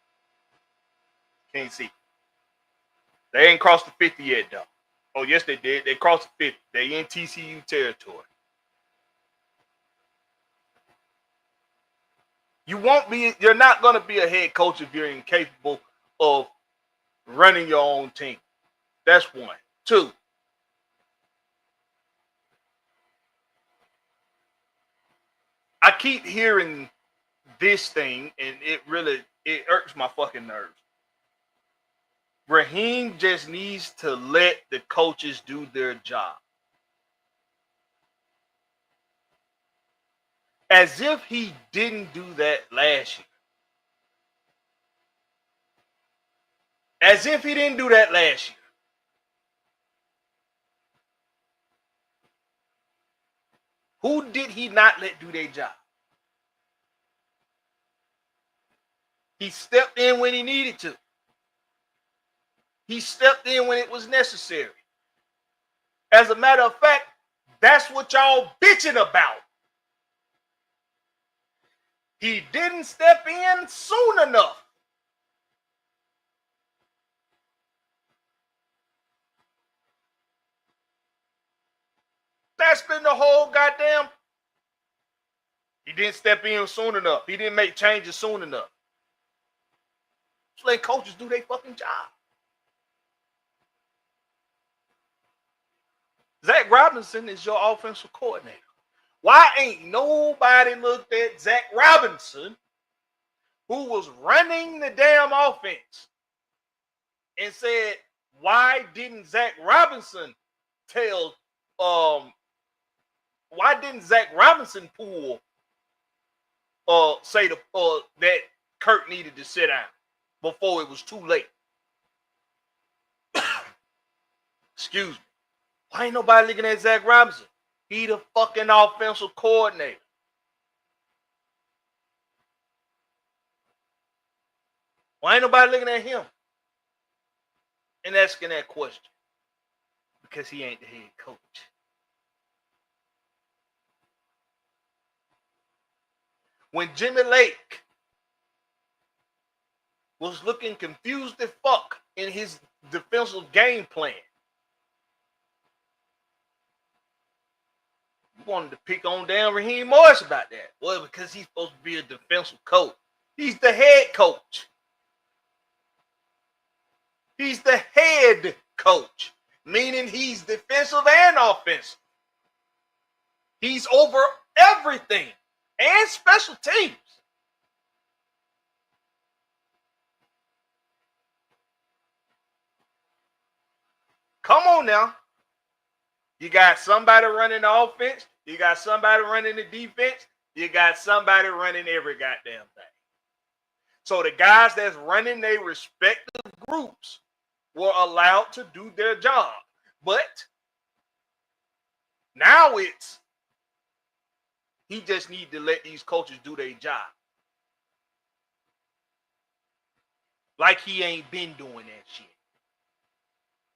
Can't see. They ain't crossed the 50 yet, though. Oh, yes, they did. They crossed the 50. They in TCU territory. You're not going to be a head coach if you're incapable of running your own team. That's one. Two. I keep hearing this thing, and it irks my fucking nerves. Raheem just needs to let the coaches do their job. As if he didn't do that last year. As if he didn't do that last year. Who did he not let do their job? He stepped in when he needed to. He stepped in when it was necessary. As a matter of fact, that's what y'all bitching about. He didn't step in soon enough. That's been the whole goddamn. He didn't step in soon enough. He didn't make changes soon enough. Just let coaches do their fucking job. Zach Robinson is your offensive coordinator. Why ain't nobody looked at Zach Robinson, who was running the damn offense, and said, why didn't Zach Robinson why didn't Zach Robinson pull that Kurt needed to sit down before it was too late? Excuse me. Why ain't nobody looking at Zach Robinson? He the fucking offensive coordinator. Why ain't nobody looking at him and asking that question? Because he ain't the head coach. When Jimmy Lake was looking confused as fuck in his defensive game plan, you wanted to pick on damn Raheem Morris about that. Well, because he's supposed to be a defensive coach. He's the head coach. He's the head coach, meaning he's defensive and offensive. He's over everything and special teams. Come on now. You got somebody running the offense. You got somebody running the defense. You got somebody running every goddamn thing. So the guys that's running their respective groups were allowed to do their job. But now he just need to let these coaches do their job. Like he ain't been doing that shit.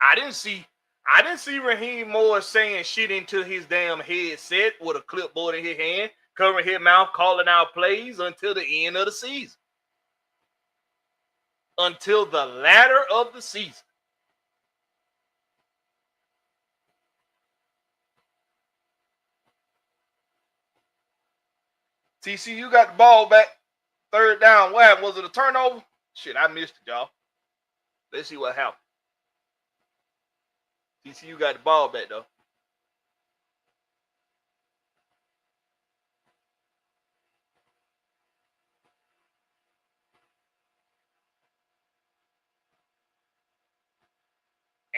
I didn't see Raheem Morris saying shit into his damn headset with a clipboard in his hand, covering his mouth, calling out plays until the end of the season. Until the latter of the season. TCU got the ball back. 3rd down. What happened? Was it a turnover? Shit, I missed it, y'all. Let's see what happened. TCU got the ball back, though.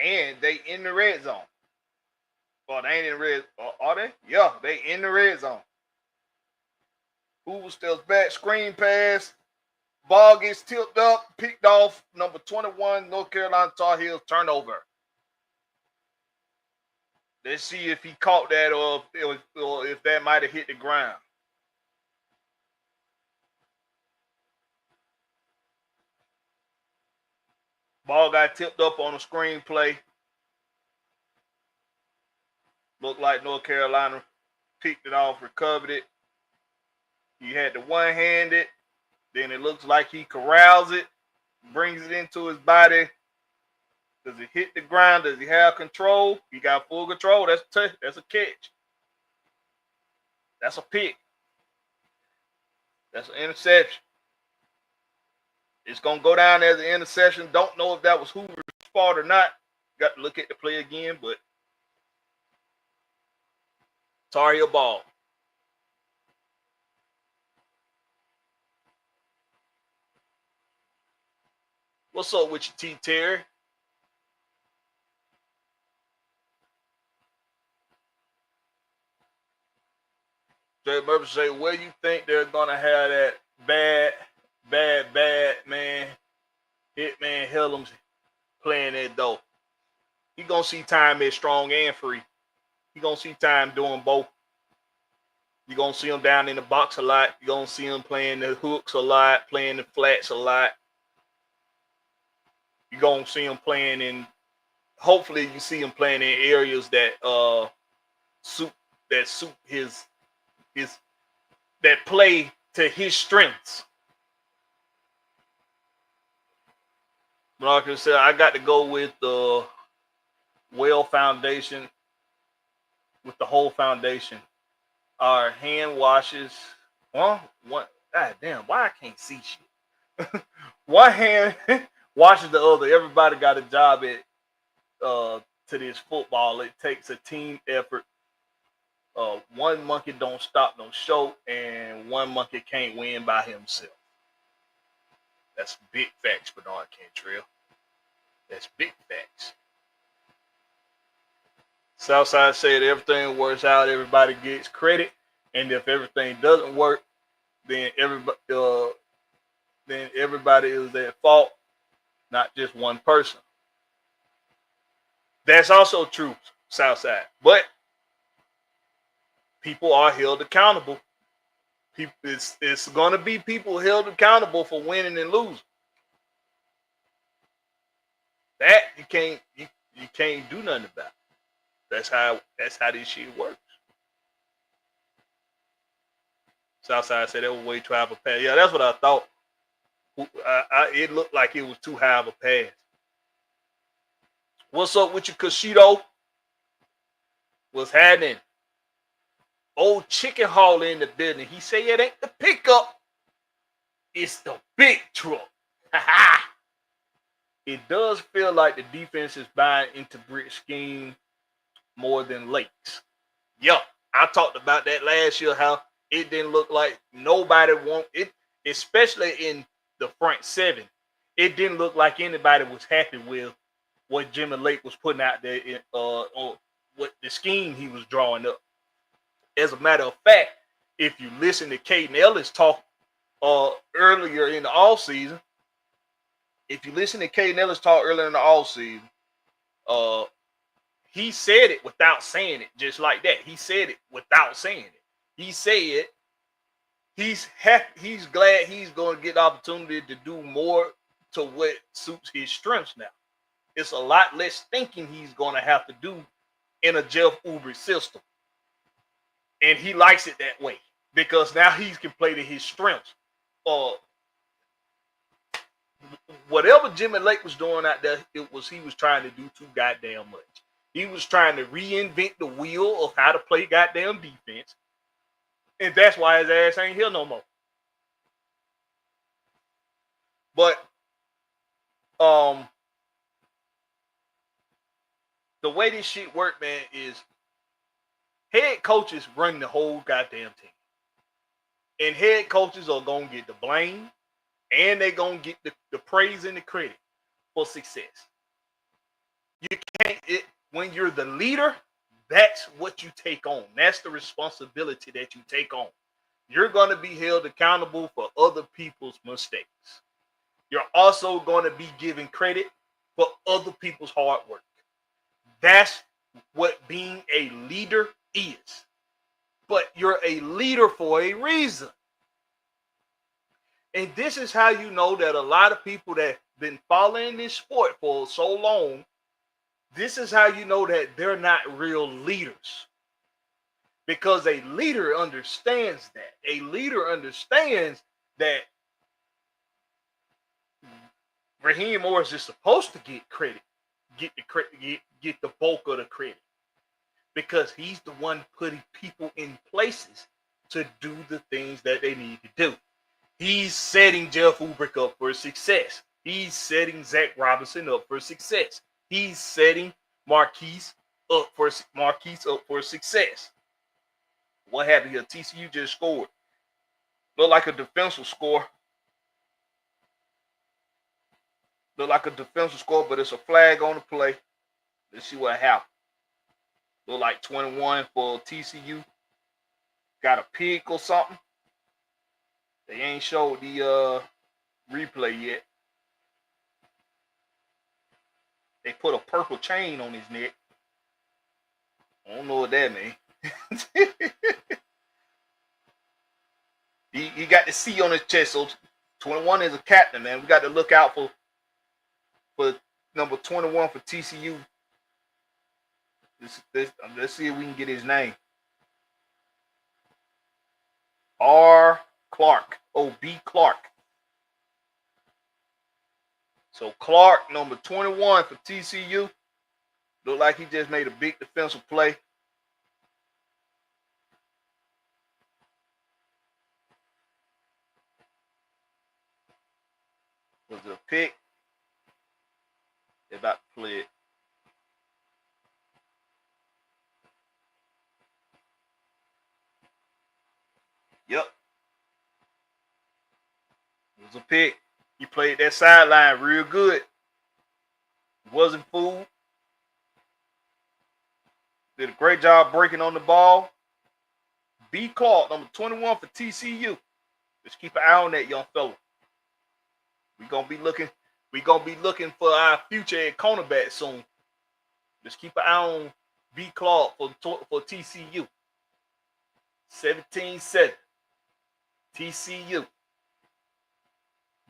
And they in the red zone. Well, they ain't in the red. Are they? Yeah, they in the red zone. Hoover steps back, screen pass. Ball gets tipped up, picked off. Number 21, North Carolina Tar Heels turnover. Let's see if he caught that or if that might have hit the ground. Ball got tipped up on a screenplay. Looked like North Carolina picked it off, recovered it. He had the one-handed. Then it looks like he corrals it, brings it into his body. Does it hit the ground? Does he have control? He got full control. That's a catch. That's a pick. That's an interception. It's going to go down as an interception. Don't know if that was Hoover's fault or not. Got to look at the play again, but Tar Heel ball. What's up with you, T. Terry? Jay Murphy say, where you think they're going to have that bad man, Hitman Hillums playing that though? He going to see time as strong and free. He going to see time doing both. You're going to see him down in the box a lot. You're going to see him playing the hooks a lot, playing the flats a lot. You're going to see him playing in, hopefully you see him playing in areas that suit his that play to his strengths. Marcus said, I got to go with the Well Foundation, with the whole foundation. Our hand washes. God damn, why I can't see shit? One hand washes the other. Everybody got a job at to this football. It takes a team effort. One monkey don't stop no show, and one monkey can't win by himself. That's big facts, Bernard Cantrell. That's big facts. Southside said everything works out, everybody gets credit, and if everything doesn't work, then everybody is at fault, not just one person. That's also true, Southside. But people are held accountable. It's going to be people held accountable for winning and losing. That you can't do nothing about. That's how this shit works. Southside said that was way too high of a pass. Yeah, that's what I thought. It looked like it was too high of a pass. What's up with you, Cushido? What's happening? Old Chicken Hall in the building. He say it ain't the pickup. It's the big truck. It does feel like the defense is buying into Britt's scheme more than Lake's. Yeah, I talked about that last year, how it didn't look like nobody want it, especially in the front seven. It didn't look like anybody was happy with what Jimmy Lake was putting out there, or what the scheme he was drawing up. As a matter of fact, if you listen to Caden Ellis talk earlier in the offseason, he said it without saying it, just like that. He said it without saying it. He said he's happy, he's glad he's going to get the opportunity to do more to what suits his strengths now. It's a lot less thinking he's going to have to do in a Jeff Oubre system. And he likes it that way because now he can play to his strengths. Whatever Jimmy Lake was doing out there, he was trying to do too goddamn much. He was trying to reinvent the wheel of how to play goddamn defense. And that's why his ass ain't here no more. But the way this shit work, man, is head coaches run the whole goddamn team. And head coaches are going to get the blame, and they're going to get the praise and the credit for success. You can't, when you're the leader, that's what you take on. That's the responsibility that you take on. You're going to be held accountable for other people's mistakes. You're also going to be given credit for other people's hard work. That's what being a leader is. But you're a leader for a reason. And this is how you know that a lot of people that have been following this sport for so long, this is how you know that they're not real leaders. Because a leader understands that. A leader understands that Raheem Morris is supposed to get credit, get the bulk of the credit, because he's the one putting people in places to do the things that they need to do. He's setting Jeff Ulbrich up for success. He's setting Zach Robinson up for success. He's setting Marquise up for success. What happened here? TCU just scored. Look like a defensive score. Look like a defensive score, but it's a flag on the play. Let's see what happened. Look like 21 for TCU. Got a pick or something. They ain't showed the replay yet. They put a purple chain on his neck. I don't know what that means. he got the C on his chest. So 21 is a captain, man. We got to look out for number 21 for TCU. Let's see if we can get his name. R. Clark. B. Clark. So Clark, number 21 for TCU. Look like he just made a big defensive play. Was it a pick? They're about to play it. Yep. It was a pick. He played that sideline real good. Wasn't fooled. Did a great job breaking on the ball. B. Clark, number 21 for TCU. Let's keep an eye on that young fella. We're gonna be looking for our future at cornerback soon. Let's keep an eye on B. Clark for TCU. 17-7. TCU.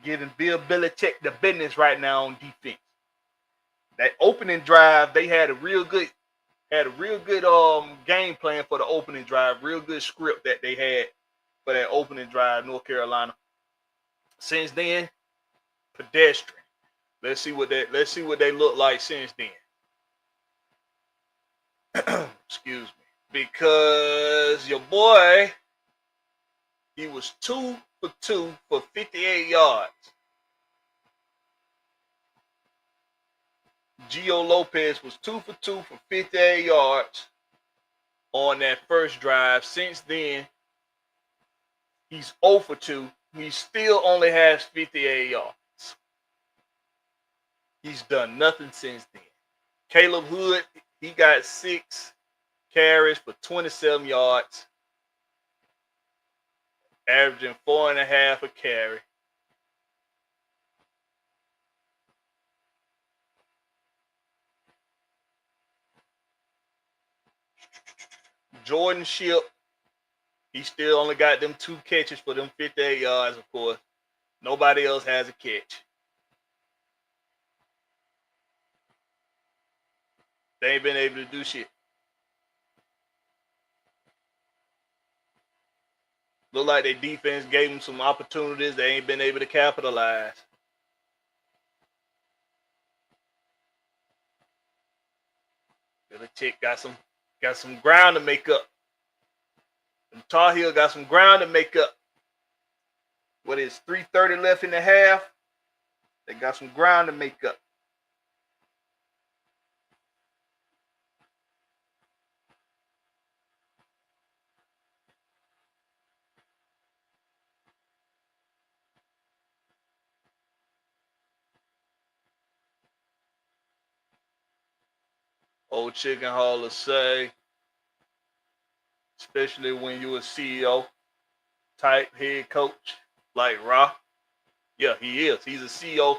Giving Bill Belichick the business right now on defense. That opening drive, they had a real good game plan for the opening drive. Real good script that they had for that opening drive, North Carolina. Since then, pedestrian. Let's see what they look like since then. Excuse me. Because your boy, he was 2 for 2 for 58 yards. Gio Lopez was 2 for 2 for 58 yards on that first drive. Since then, he's 0 for 2. He still only has 58 yards. He's done nothing since then. Caleb Hood, he got 6 carries for 27 yards, averaging 4.5 a carry. Jordan Shipp, he still only got them 2 catches for them 58 yards, of course. Nobody else has a catch. They ain't been able to do shit. Look like their defense gave them some opportunities they ain't been able to capitalize. Belichick got some ground to make up. And Tar Heel got some ground to make up. What is 3:30 left in the half? They got some ground to make up. Old Chicken Hall say, especially when you're a CEO, type head coach like Ra. Yeah, he is. He's a CEO.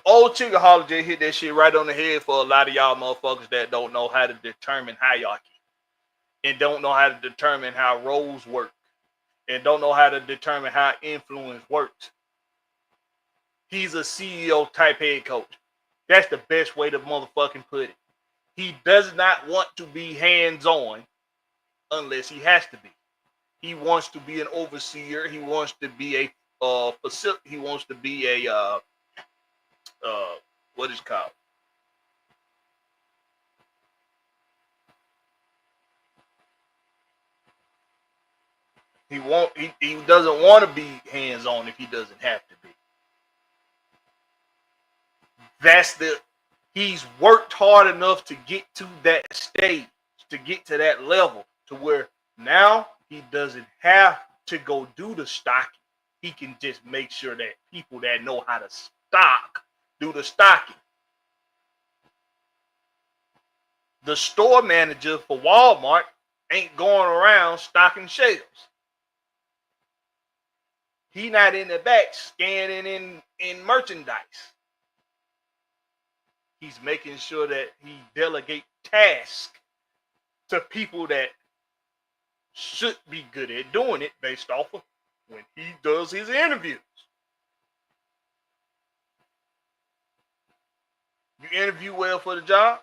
Old Chickaholic just hit that shit right on the head for a lot of y'all motherfuckers that don't know how to determine hierarchy and don't know how to determine how roles work and don't know how to determine how influence works. He's a CEO type head coach. That's the best way to motherfucking put it. He does not want to be hands-on unless he has to be. He wants to be an overseer. He wants to be a facility. He wants to be a what is it called? He doesn't want to be hands-on if he doesn't have to be. He's worked hard enough to get to that stage, to get to that level, to where now he doesn't have to go do the stocking. He can just make sure that people that know how to stock do the stocking. The store manager for Walmart ain't going around stocking shelves. He not in the back scanning in merchandise. He's making sure that he delegate tasks to people that should be good at doing it based off of when he does his interviews. You interview well for the job,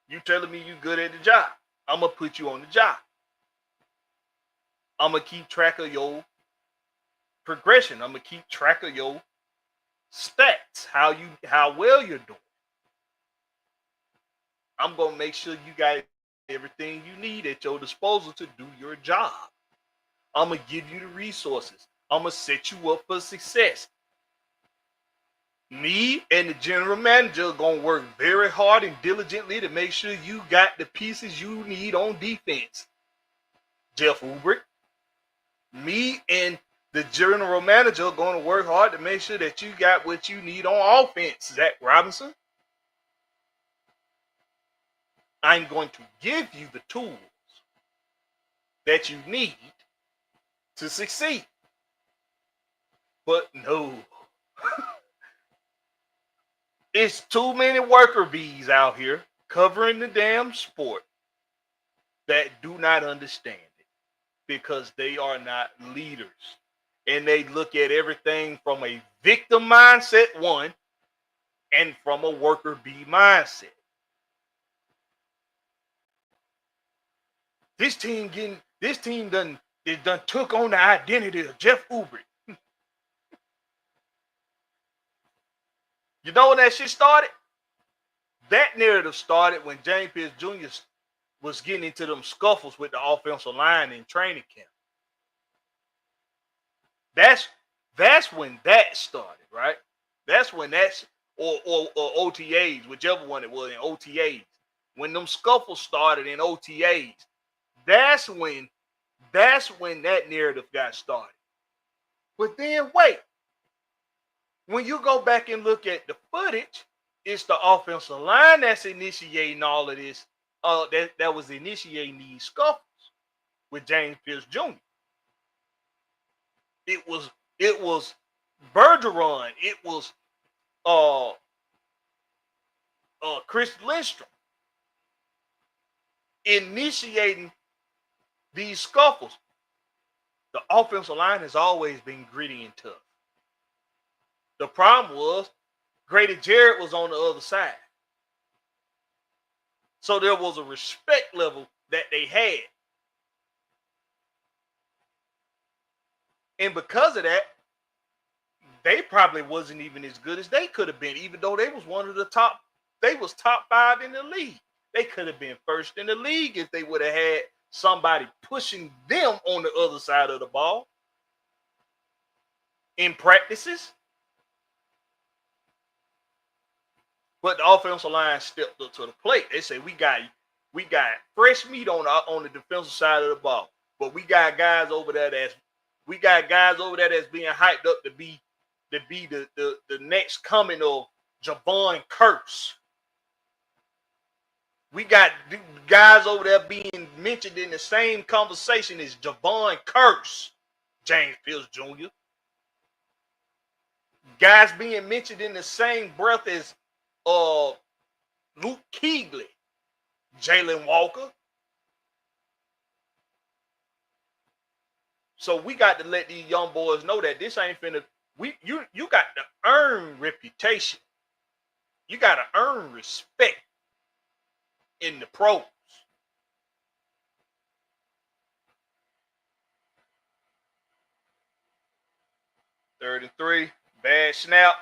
you telling me you good at the job. I'm going to put you on the job. I'm going to keep track of your progression. I'm going to keep track of your stats, how well you're doing. I'm going to make sure you got everything you need at your disposal to do your job. I'm going to give you the resources. I'm going to set you up for success. Me and the general manager are going to work very hard and diligently to make sure you got the pieces you need on defense. Jeff Ulbrich. Me and the general manager are going to work hard to make sure that you got what you need on offense, Zach Robinson. I'm going to give you the tools that you need to succeed. But no. It's too many worker bees out here covering the damn sport that do not understand it because they are not leaders. And they look at everything from a victim mindset, one, and from a worker bee mindset. This team done took on the identity of Jeff Ulbrich. You know when that shit started? That narrative started when James Pierce Jr. was getting into them scuffles with the offensive line in training camp. That's when that started, right? That's when or OTAs, whichever one it was in OTAs. When them scuffles started in OTAs, that's when that narrative got started. But then wait. When you go back and look at the footage, it's the offensive line that's initiating all of this. That was initiating these scuffles with James Pierce Jr. It was Bergeron. It was Chris Lindstrom initiating these scuffles. The offensive line has always been gritty and tough. The problem was Grady Jarrett was on the other side. So there was a respect level that they had. And because of that, they probably wasn't even as good as they could have been, even though they was one of the top, they was top 5 in the league. They could have been first in the league if they would have had somebody pushing them on the other side of the ball in practices. But the offensive line stepped up to the plate. They say we got fresh meat on the defensive side of the ball, but we got guys over there that's being hyped up to be the next coming of Javon Curse. We got guys over there being mentioned in the same conversation as Javon Curse, James Pierce Jr. Guys being mentioned in the same breath as Luke Kuechly, Jalen Walker. So we got to let these young boys know that this ain't finna. You got to earn reputation. You got to earn respect in the pros. Third and 3, bad snap.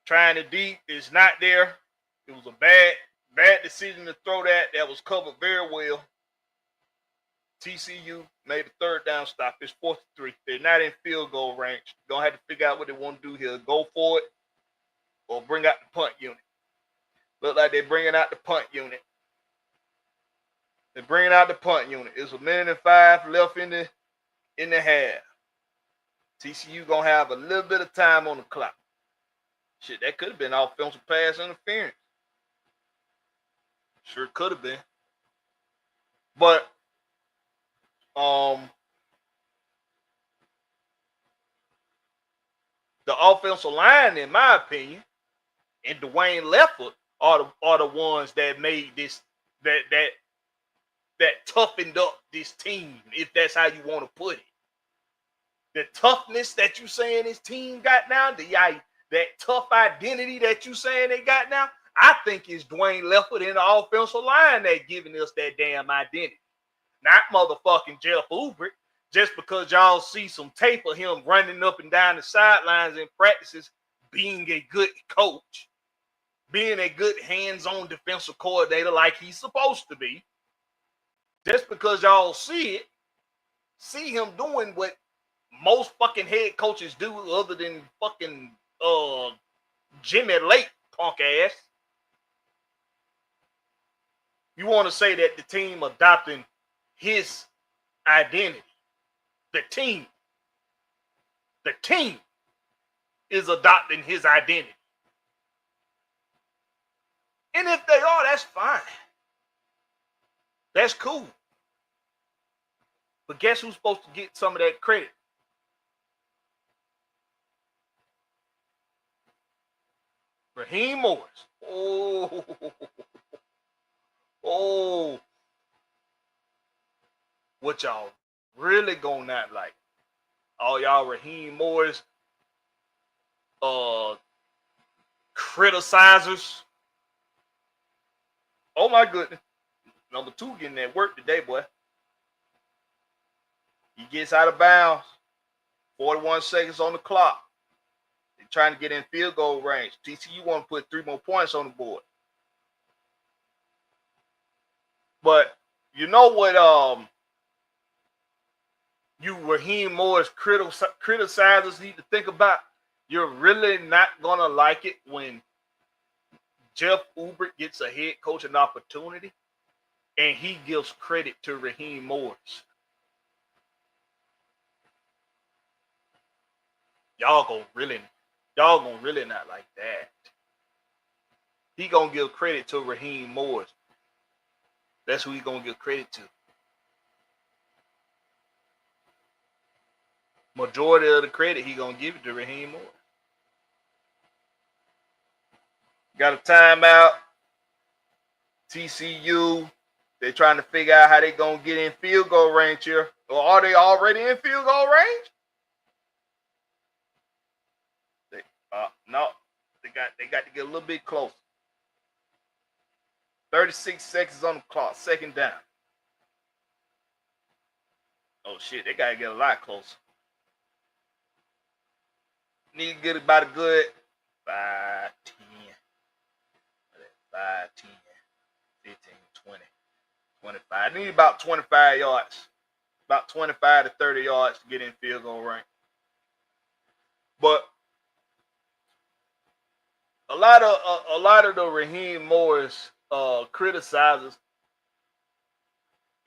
Trying to deep is not there. It was a bad decision to throw that. That was covered very well. TCU made a third down stop. It's 4th and 3. They're not in field goal range. Gonna have to figure out what they want to do here. Go for it or bring out the punt unit. Look like they're bringing out the punt unit. They're bringing out the punt unit. It's 1:05 left in the half. TCU gonna have a little bit of time on the clock. Shit, that could have been offensive pass interference. Sure could have been. But the offensive line, in my opinion, and Dwayne Leffert are the ones that made this that toughened up this team, if that's how you want to put it. The toughness that you saying this team got now, that tough identity that you saying they got now, I think it's Dwayne Leffert in the offensive line that giving us that damn identity. Not motherfucking Jeff Ulbrich, just because y'all see some tape of him running up and down the sidelines in practices, being a good coach, being a good hands-on defensive coordinator like he's supposed to be. Just because y'all see him doing what most fucking head coaches do other than fucking Jimmy Lake punk ass. You want to say that the team adopting his identity. The team is adopting his identity. And if they are, that's fine. That's cool. But guess who's supposed to get some of that credit? Raheem Morris. Oh. What y'all really gonna not like? All y'all Raheem Morris criticizers. Oh my goodness. Number 2 getting that work today, boy. He gets out of bounds. 41 seconds on the clock. They're trying to get in field goal range. TCU want to put 3 more points on the board. But you know what you Raheem Morris criticizers need to think about? You're really not going to like it when Jeff Ulbrich gets a head coaching opportunity and he gives credit to Raheem Morris. Y'all gonna really not like that. He gonna give credit to Raheem Morris. That's who he gonna give credit to. Majority of the credit he gonna give it to Raheem Morris. Got a timeout. TCU. They're trying to figure out how they gonna get in field goal range here. Or are they already in field goal range? No. They got to get a little bit closer. 36 seconds on the clock. Second down. Oh shit, they gotta get a lot closer. Need to get about a good 5, 10, 5, 10, 15, 20, 25. Need about 25 yards. About 25 to 30 yards to get in field goal range. But a lot of the Raheem Morris criticizers,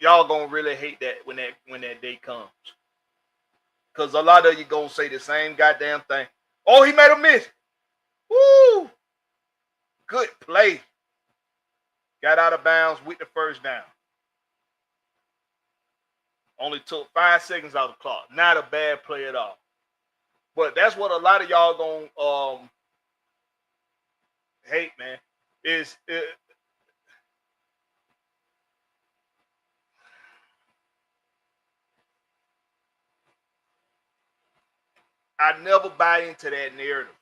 y'all gonna really hate that when that day comes. Because a lot of you gonna say the same goddamn thing. Oh, he made a miss. Woo! Good play. Got out of bounds with the first down. Only took 5 seconds out of the clock. Not a bad play at all. But that's what a lot of y'all gonna hate, man. I never buy into that narrative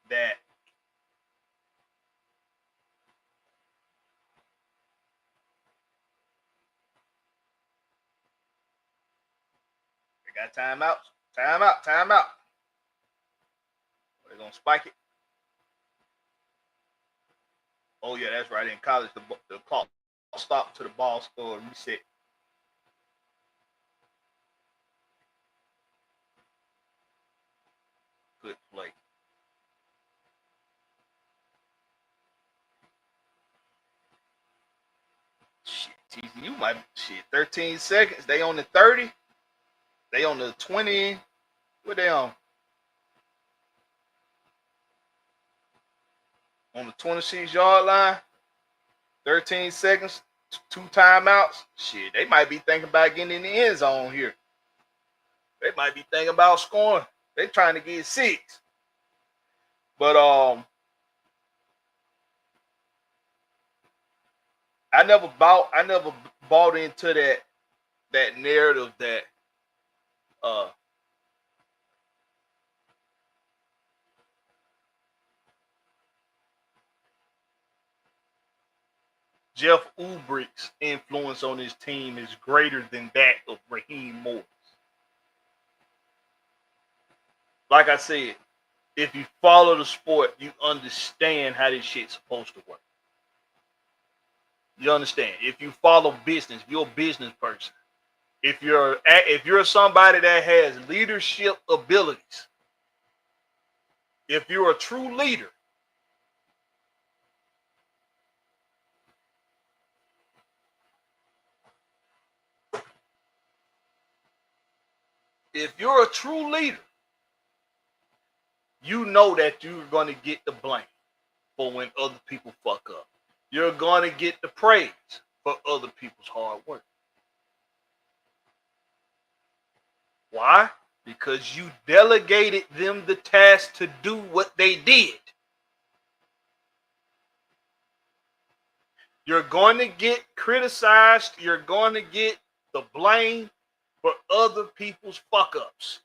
that they got timeouts. Timeout. They're gonna spike it. Oh yeah, that's right. In college, the clock stopped to the ball score reset. Good play. Shit, TCU might 13 seconds. They on the 30. They on the 20. What they on? On the 26-yard line. 13 seconds. 2 timeouts. Shit, they might be thinking about getting in the end zone here. They might be thinking about scoring. They trying to get 6. But I never bought into that narrative that Jeff Ulbricht's influence on his team is greater than that of Raheem Morris. Like I said, if you follow the sport, you understand how this shit's supposed to work. You understand? If you follow business, if you're a business person, if you're somebody that has leadership abilities, if you're a true leader, you know that you're going to get the blame for when other people fuck up. You're going to get the praise for other people's hard work. Why? Because you delegated them the task to do what they did. You're going to get criticized. You're going to get the blame for other people's fuck-ups.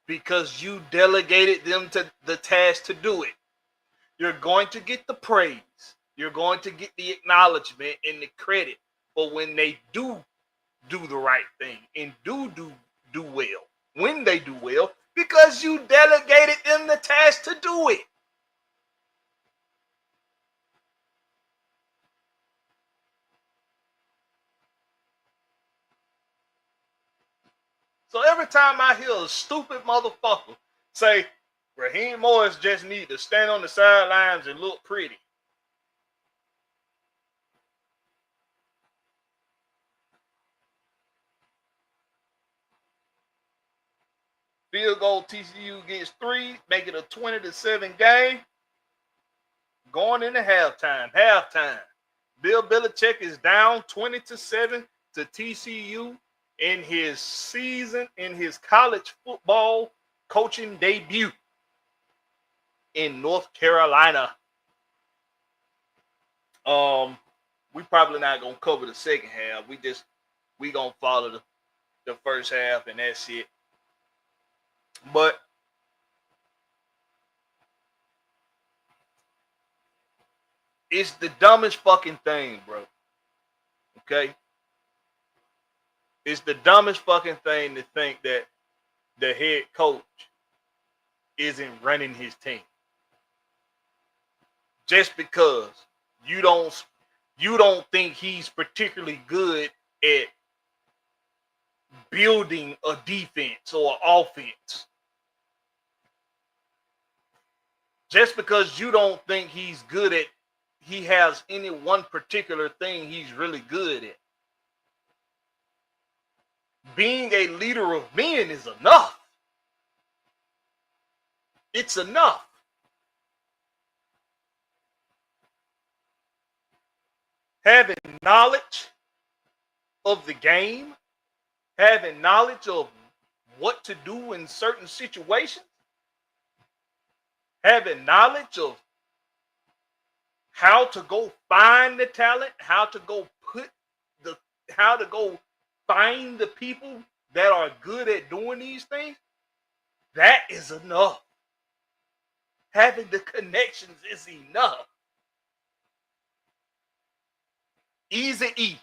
Because you delegated them to the task to do it. You're going to get the praise. You're going to get the acknowledgement and the credit for when they do the right thing and do well. When they do well, because you delegated them the task to do it. So every time I hear a stupid motherfucker say, Raheem Morris just need to stand on the sidelines and look pretty, field goal, TCU gets 3, make it a 20-7 game. Going into halftime. Bill Belichick is down 20-7 to TCU in his college football coaching debut in North Carolina. We probably not gonna cover the second half. We gonna follow the first half and that's it. But it's the dumbest fucking thing, bro. Okay? It's the dumbest fucking thing to think that the head coach isn't running his team. Just because you don't think he's particularly good at building a defense or offense. Just because you don't think he has any one particular thing he's really good at. Being a leader of men is enough. It's enough. having knowledge of the game, having knowledge of what to do in certain situations, having knowledge of how to go find the talent, how to go find the people that are good at doing these things, that is enough. Having the connections is enough. Eazy-E.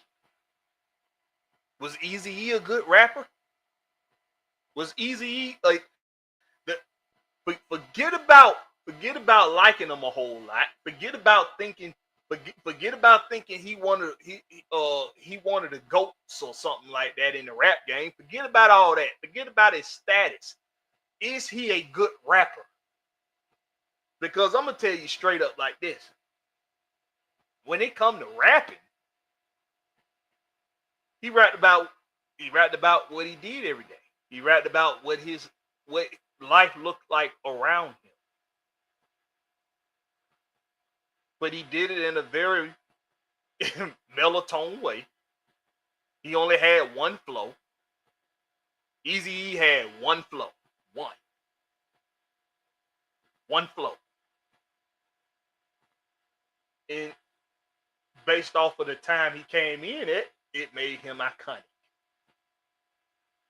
Was Eazy-E a good rapper? Was Eazy-E forget about liking him a whole lot. Forget about thinking he wanted the goats or something like that in the rap game. Forget about all that. Forget about his status. Is he a good rapper? Because I'm gonna tell you straight up like this. When it comes to rapping, he rapped about what he did every day. He rapped about what life looked like around him. But he did it in a very mellow-tone way. He only had one flow. Eazy-E had one flow. One flow. And based off of the time he came in at, it made him iconic.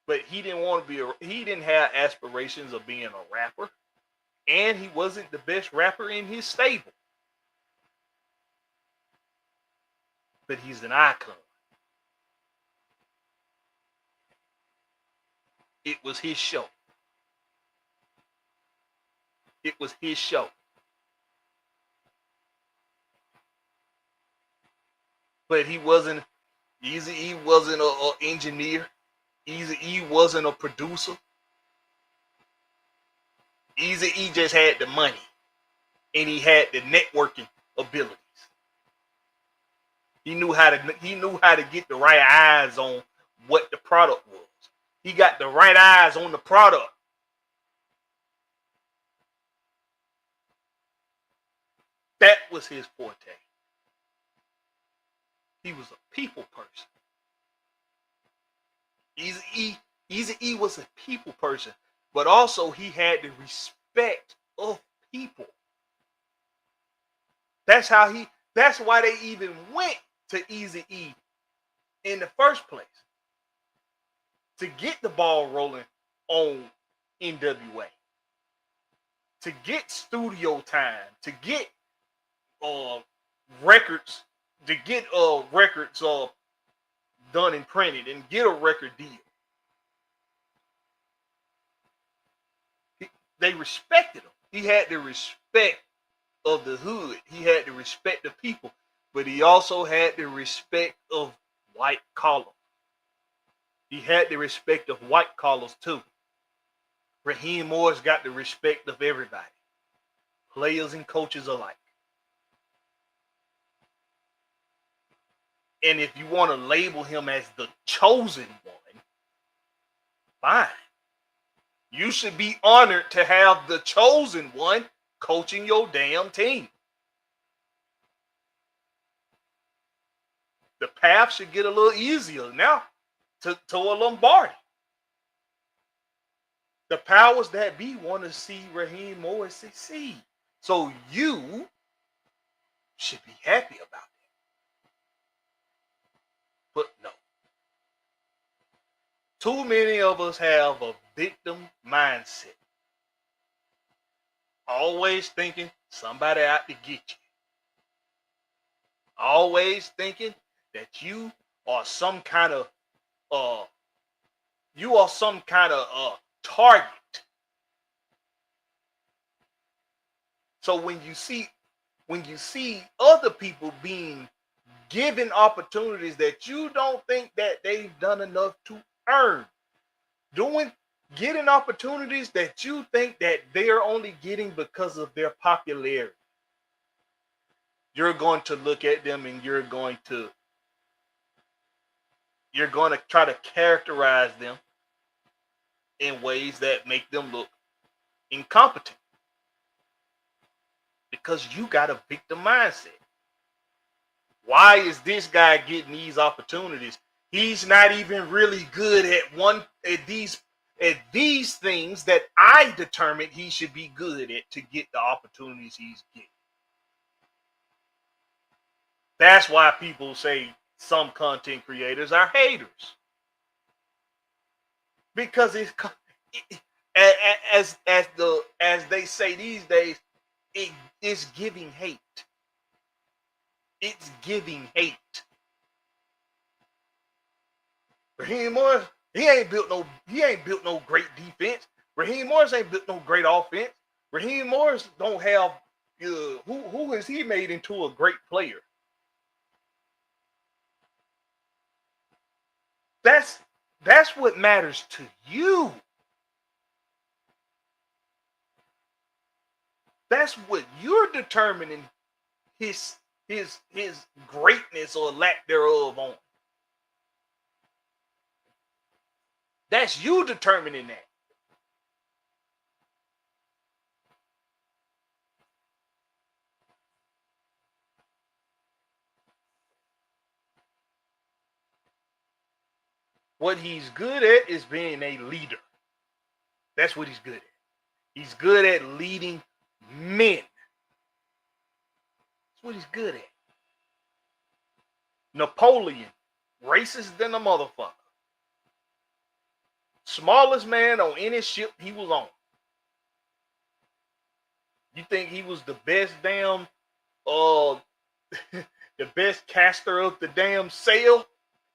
But he didn't have aspirations of being a rapper. And he wasn't the best rapper in his stable. But he's an icon. It was his show. It was his show. But Eazy-E wasn't an engineer. Eazy-E wasn't a producer. Eazy-E just had the money. And he had the networking abilities. He knew how to get the right eyes on what the product was. He got the right eyes on the product. That was his forte. He was a people person. Eazy-E was a people person, but also he had the respect of people. That's why they even went to Eazy-E in the first place. To get the ball rolling on NWA. To get studio time, to get records done and printed and get a record deal. They respected him. He had the respect of the hood. He had the respect of people, but he also had the respect of white collar. He had the respect of white collars too. Raheem Morris got the respect of everybody, players and coaches alike. And if you want to label him as the chosen one, fine. You should be honored to have the chosen one coaching your damn team. The path should get a little easier now to a Lombardi. The powers that be want to see Raheem Morris succeed. So you should be happy about it. But no. Too many of us have a victim mindset. Always thinking somebody out to get you. Always thinking that you are some kind of target. So when you see other people being given opportunities that you don't think that they've done enough to earn, getting opportunities that you think that they're only getting because of their popularity, you're going to look at them and you're going to try to characterize them in ways that make them look incompetent. Because you got a victim mindset. Why is this guy getting these opportunities? He's not even really good at these things that I determined he should be good at to get the opportunities he's getting. That's why people say some content creators are haters. Because as they say these days, it's giving hate. It's giving hate. Raheem Morris, he ain't built no great defense. Raheem Morris ain't built no great offense. Raheem Morris don't have who has he made into a great player? That's what matters to you. That's what you're determining his greatness or lack thereof on. That's you determining that. What he's good at is being a leader. That's what he's good at. He's good at leading men. That's what he's good at. Napoleon, racist than a motherfucker. Smallest man on any ship he was on. You think he was the best damn the best caster of the damn sail?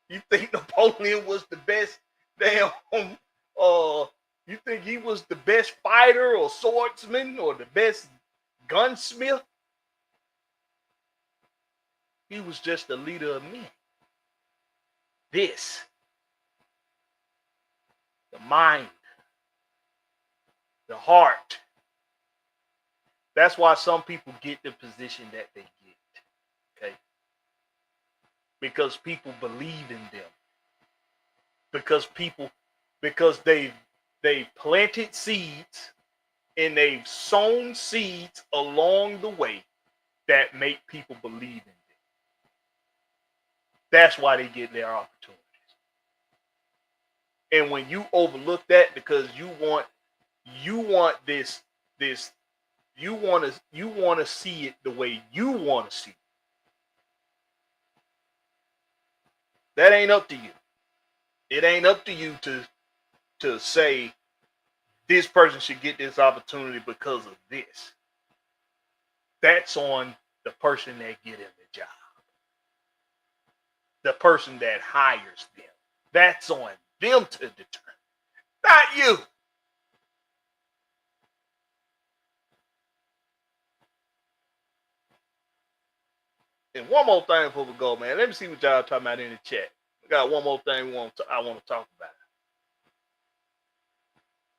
You think Napoleon was the best damn you think he was the best fighter or swordsman or the best gunsmith? He was just a leader of men. This, the mind, the heart. That's why some people get the position that they get. Okay? Because people believe in them. Because they've planted seeds and they've sown seeds along the way that make people believe in them. That's why they get their opportunities. And when you overlook that because you want this you want to see it the way you want to see it. That ain't up to you. It ain't up to you to say this person should get this opportunity because of this. That's on the person that get in the job. The person that hires them. That's on them to determine. Not you. And one more thing before we go, man. Let me see what y'all talking about in the chat. We got one more thing I want to talk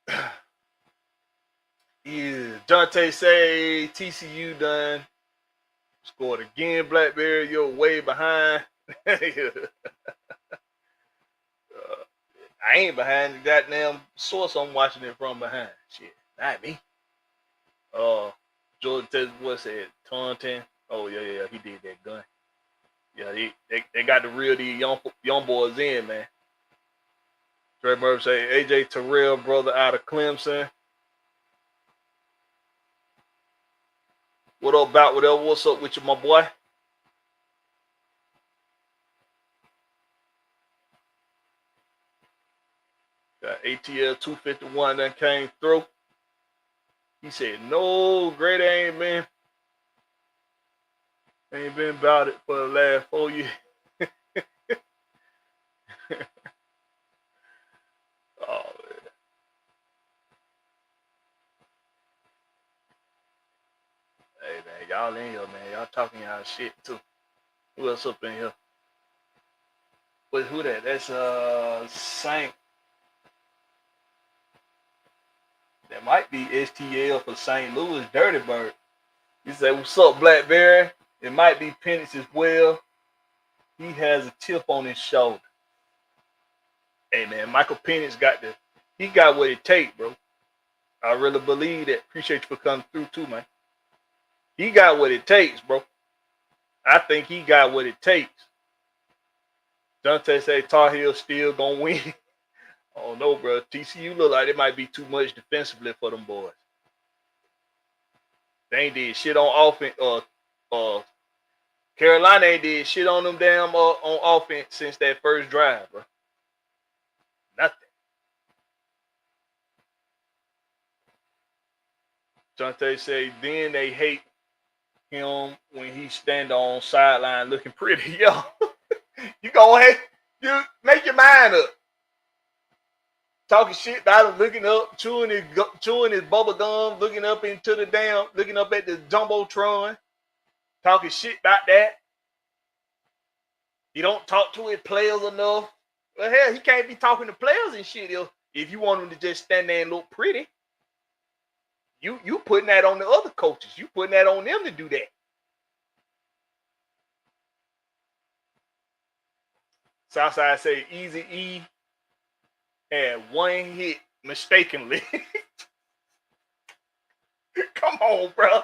about. Yeah, Dante say TCU done scored again. Blakberry, you're way behind. I ain't behind the goddamn source. I'm watching it from behind. Shit, not me. Jordan Test what said Taunton. Oh yeah, he did that gun. Yeah, they got to reel these young boys in, man. Trey Murphy say AJ Terrell brother out of Clemson. What up about whatever? What's up with you, my boy? Got ATL 251 that came through. He said, no, great ain't been about it for the last 4 years. Oh, man. Hey, man, y'all in here, man. Y'all talking y'all shit, too. Who else up in here? But who that? That's Saint. That might be STL for St. Louis Dirty Bird. He said, what's up, Blakberry? It might be Penix as well. He has a chip on his shoulder. Hey, man, Michael Penix he got what it takes, bro. I really believe that. Appreciate you for coming through, too, man. He got what it takes, bro. I think he got what it takes. Dante say Tar Heels still gonna win. Oh no, bro. TCU look like it might be too much defensively for them boys. They ain't did shit on offense. Carolina ain't did shit on them damn on offense since that first drive, bro. Nothing. Dante say then they hate him when he stand on sideline looking pretty. Yo, you go ahead, you make your mind up. Talking shit about him, looking up, chewing his bubble gum, looking up at the jumbotron, talking shit about that. He don't talk to his players enough. Well, hell, he can't be talking to players and shit if you want him to just stand there and look pretty. You putting that on the other coaches. You putting that on them to do that. Southside say Easy E had one hit mistakenly. Come on, bro.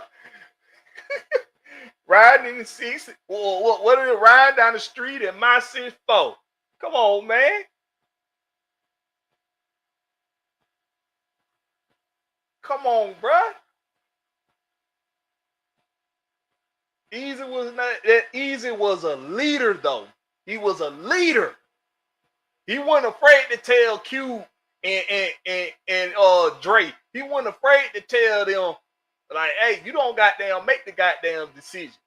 Riding in the six. What are they riding down the street in my 6'4"? Come on, man. Come on, bro. Easy was a leader, though. He was a leader. He wasn't afraid to tell Q and Dre. He wasn't afraid to tell them, like, hey, you don't goddamn make the goddamn decision.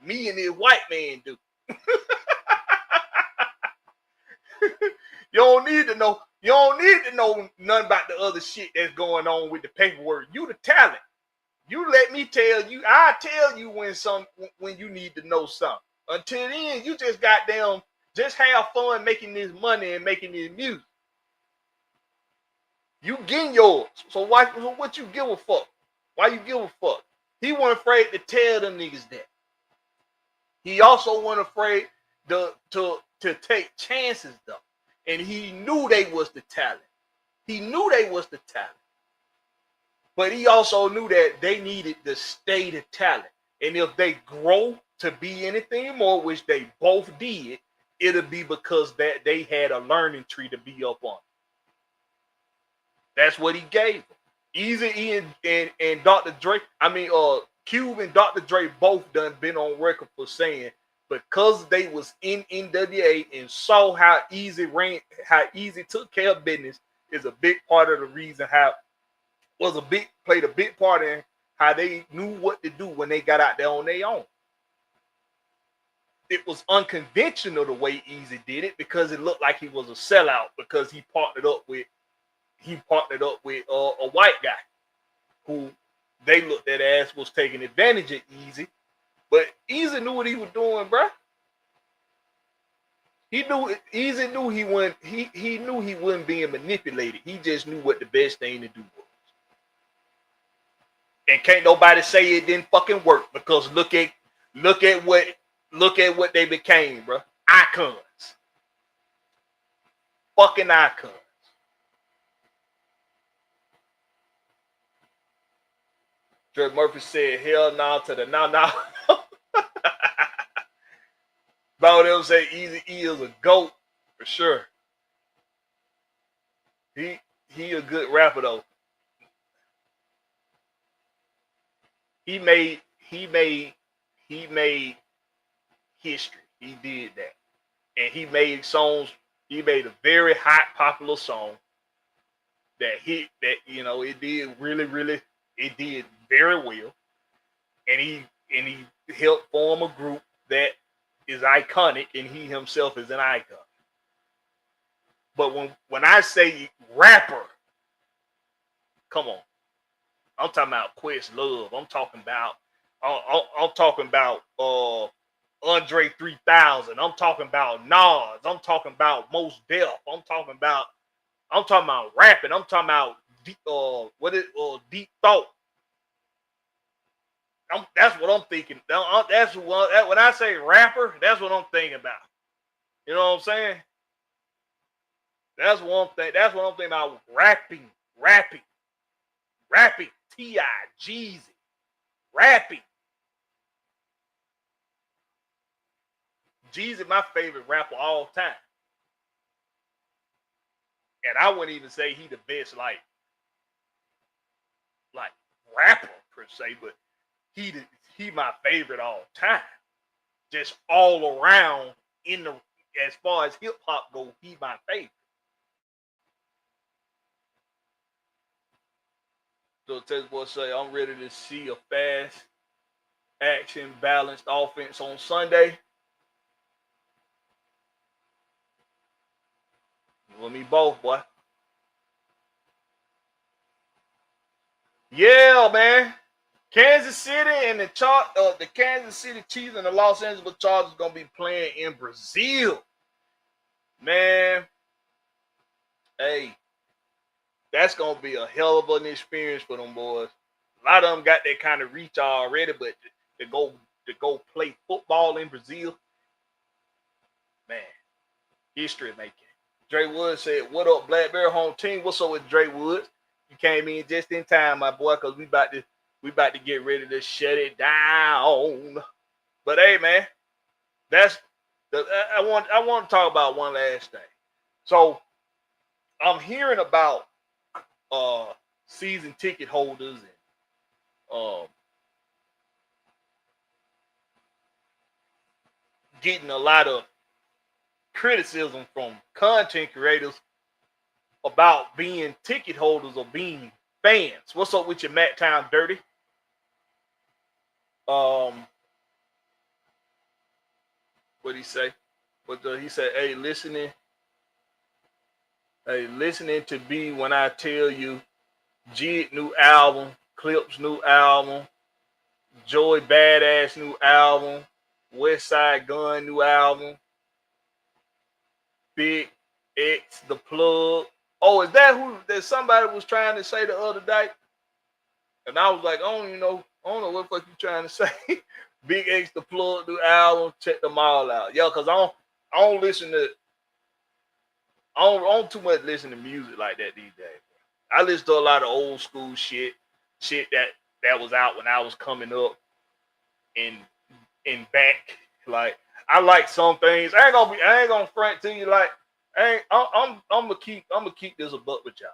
Me and this white man do. You don't need to know. You don't need to know nothing about the other shit that's going on with the paperwork. You the talent. You let me tell you. I tell you when you need to know something. Until then, you just goddamn just have fun making this money and making this music. You getting yours. So what you give a fuck? Why you give a fuck? He wasn't afraid to tell them niggas that. He also wasn't afraid to take chances though. And he knew they was the talent. He knew they was the talent. But he also knew that they needed to stay the talent. And if they grow to be anything more, which they both did, it'll be because that they had a learning tree to be up on. That's what he gave them. Easy and Dr. Dre, Cube and Dr. Dre both done been on record for saying because they was in NWA and saw how Easy took care of business is a big part of the reason played a big part in how they knew what to do when they got out there on their own. It was unconventional the way Easy did it because it looked like he was a sellout because he partnered up with a white guy who they looked at as was taking advantage of Easy. But Easy knew what he was doing, bro. Easy knew he knew he wasn't being manipulated. He just knew what the best thing to do was. And can't nobody say it didn't fucking work because look at what they became, bro. Icons. Fucking icons. Dre Murphy said, hell no to the no. Both of them say Easy E is a GOAT for sure. He a good rapper though. He made history. He did that. And he made songs. He made a very hot, popular song that it did really, it did very well. And he helped form a group that is iconic, and he himself is an icon. But when I say rapper, come on. I'm talking about Questlove. I'm talking about Andre 3000. I'm talking about Nas. I'm talking about Mos Def. I'm talking about rapping. I'm talking about deep thought. That's what I'm thinking. That's when I say rapper, that's what I'm thinking about. You know what I'm saying? That's one thing. That's what I'm thinking about. Rapping. T.I. Jeezy. Rapping. Jeezy my favorite rapper all time. And I wouldn't even say he the best like rapper per se, but he my favorite all time. Just all around in the as far as hip hop go, he my favorite. So Test Boy say I'm ready to see a fast, action, balanced offense on Sunday. With me both, boy. Yeah, man. Kansas City and the Kansas City Chiefs and the Los Angeles Chargers gonna be playing in Brazil. Man, hey, that's gonna be a hell of an experience for them boys. A lot of them got that kind of reach already, but to go play football in Brazil, man, history making. Dre Woods said, "What up, Blakberry home team? What's up with Dre Woods? You came in just in time, my boy, cause we about to get ready to shut it down." But hey, man, that's I want to talk about one last thing. So I'm hearing about season ticket holders and getting a lot of criticism from content creators about being ticket holders or being fans. What's up with your Matt Town Dirty? What he say? He said? Hey, listening to be when I tell you, Jid new album, Clips new album, Joey Badass new album, West Side Gun new album, Big X the Plug. Oh, is that who that somebody was trying to say the other day? And I was like, I don't know what the fuck you trying to say. Big X the Plug new album, check them all out. Yo, cause I don't listen to I don't too much listen to music like that these days. I listen to a lot of old school shit that was out when I was coming up and back. Like I like some things. I ain't gonna front to you like I'm gonna keep this a buck with y'all.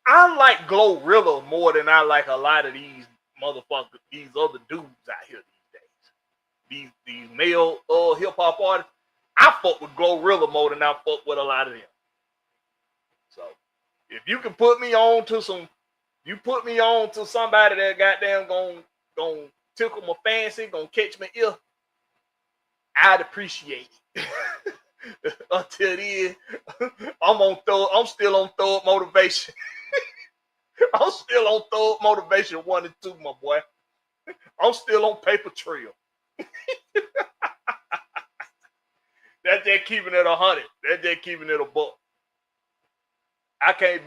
I like Glorilla more than I like a lot of these motherfuckers, these other dudes out here these days. These male hip hop artists. I fuck with Glorilla more than I fuck with a lot of them. So if you can put me on to somebody that goddamn gonna tickle my fancy, gonna catch my ear, I'd appreciate it. Until then, I'm still on throw up motivation. I'm still on throw up motivation 1 and 2, my boy. I'm still on paper trail. That's just keeping it 100. That's just keeping it a buck. I can't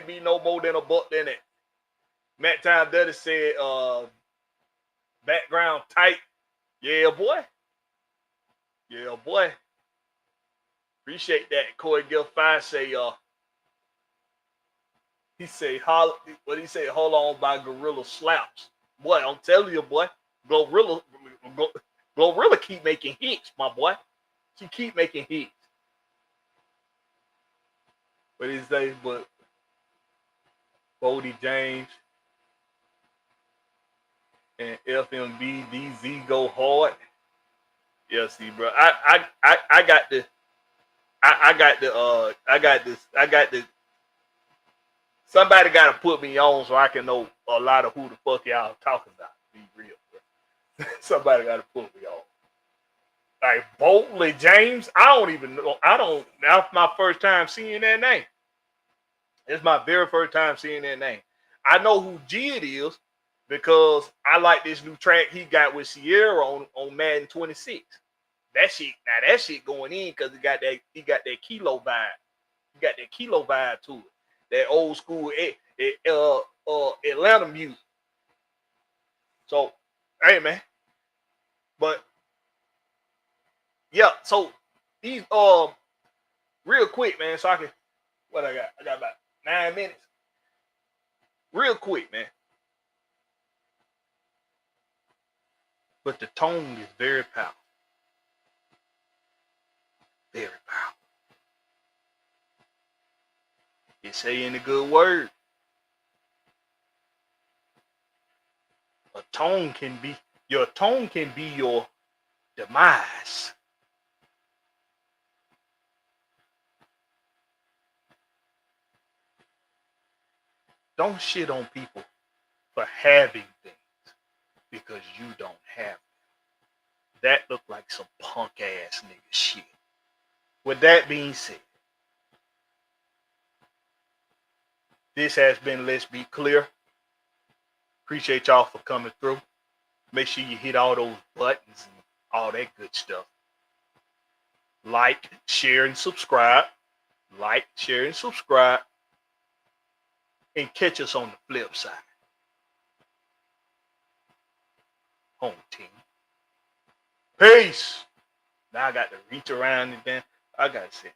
be no more than a buck than that. Matt Time Duddy said, background tight. Yeah, boy. Yeah, boy. Appreciate that. Corey Gill 5 say, he say, what he say, hold on by Gorilla Slaps. Boy, I'm telling you, boy, Glorilla keep making hits, my boy. She keep making hits. What he say, but Bodie James and FMB DZ go hard. Yeah, see, bro. I got this. Somebody got to put me on so I can know a lot of who the fuck y'all talking about. Be real, bro. Somebody got to put me on. Like Boltley James, I don't even know. That's my first time seeing that name. It's my very first time seeing that name. I know who Jid is because I like this new track he got with Sierra on Madden 26. That shit going in because he got that kilo vibe. He got that kilo vibe to it. That old school Atlanta music. So, hey man. But yeah, so these real quick, man, so I can what I got about 9 minutes. Real quick, man. But the tone is very powerful. didn't say any good word. Your tone can be your demise. Don't shit on people for having things because you don't have them. That looked like some punk ass nigga shit. With that being said, this has been Let's Be Clear. Appreciate y'all for coming through. Make sure you hit all those buttons and all that good stuff. Like, share, and subscribe. Like, share, and subscribe. And catch us on the flip side. Home team. Peace. Now I got to reach around and then I got to say.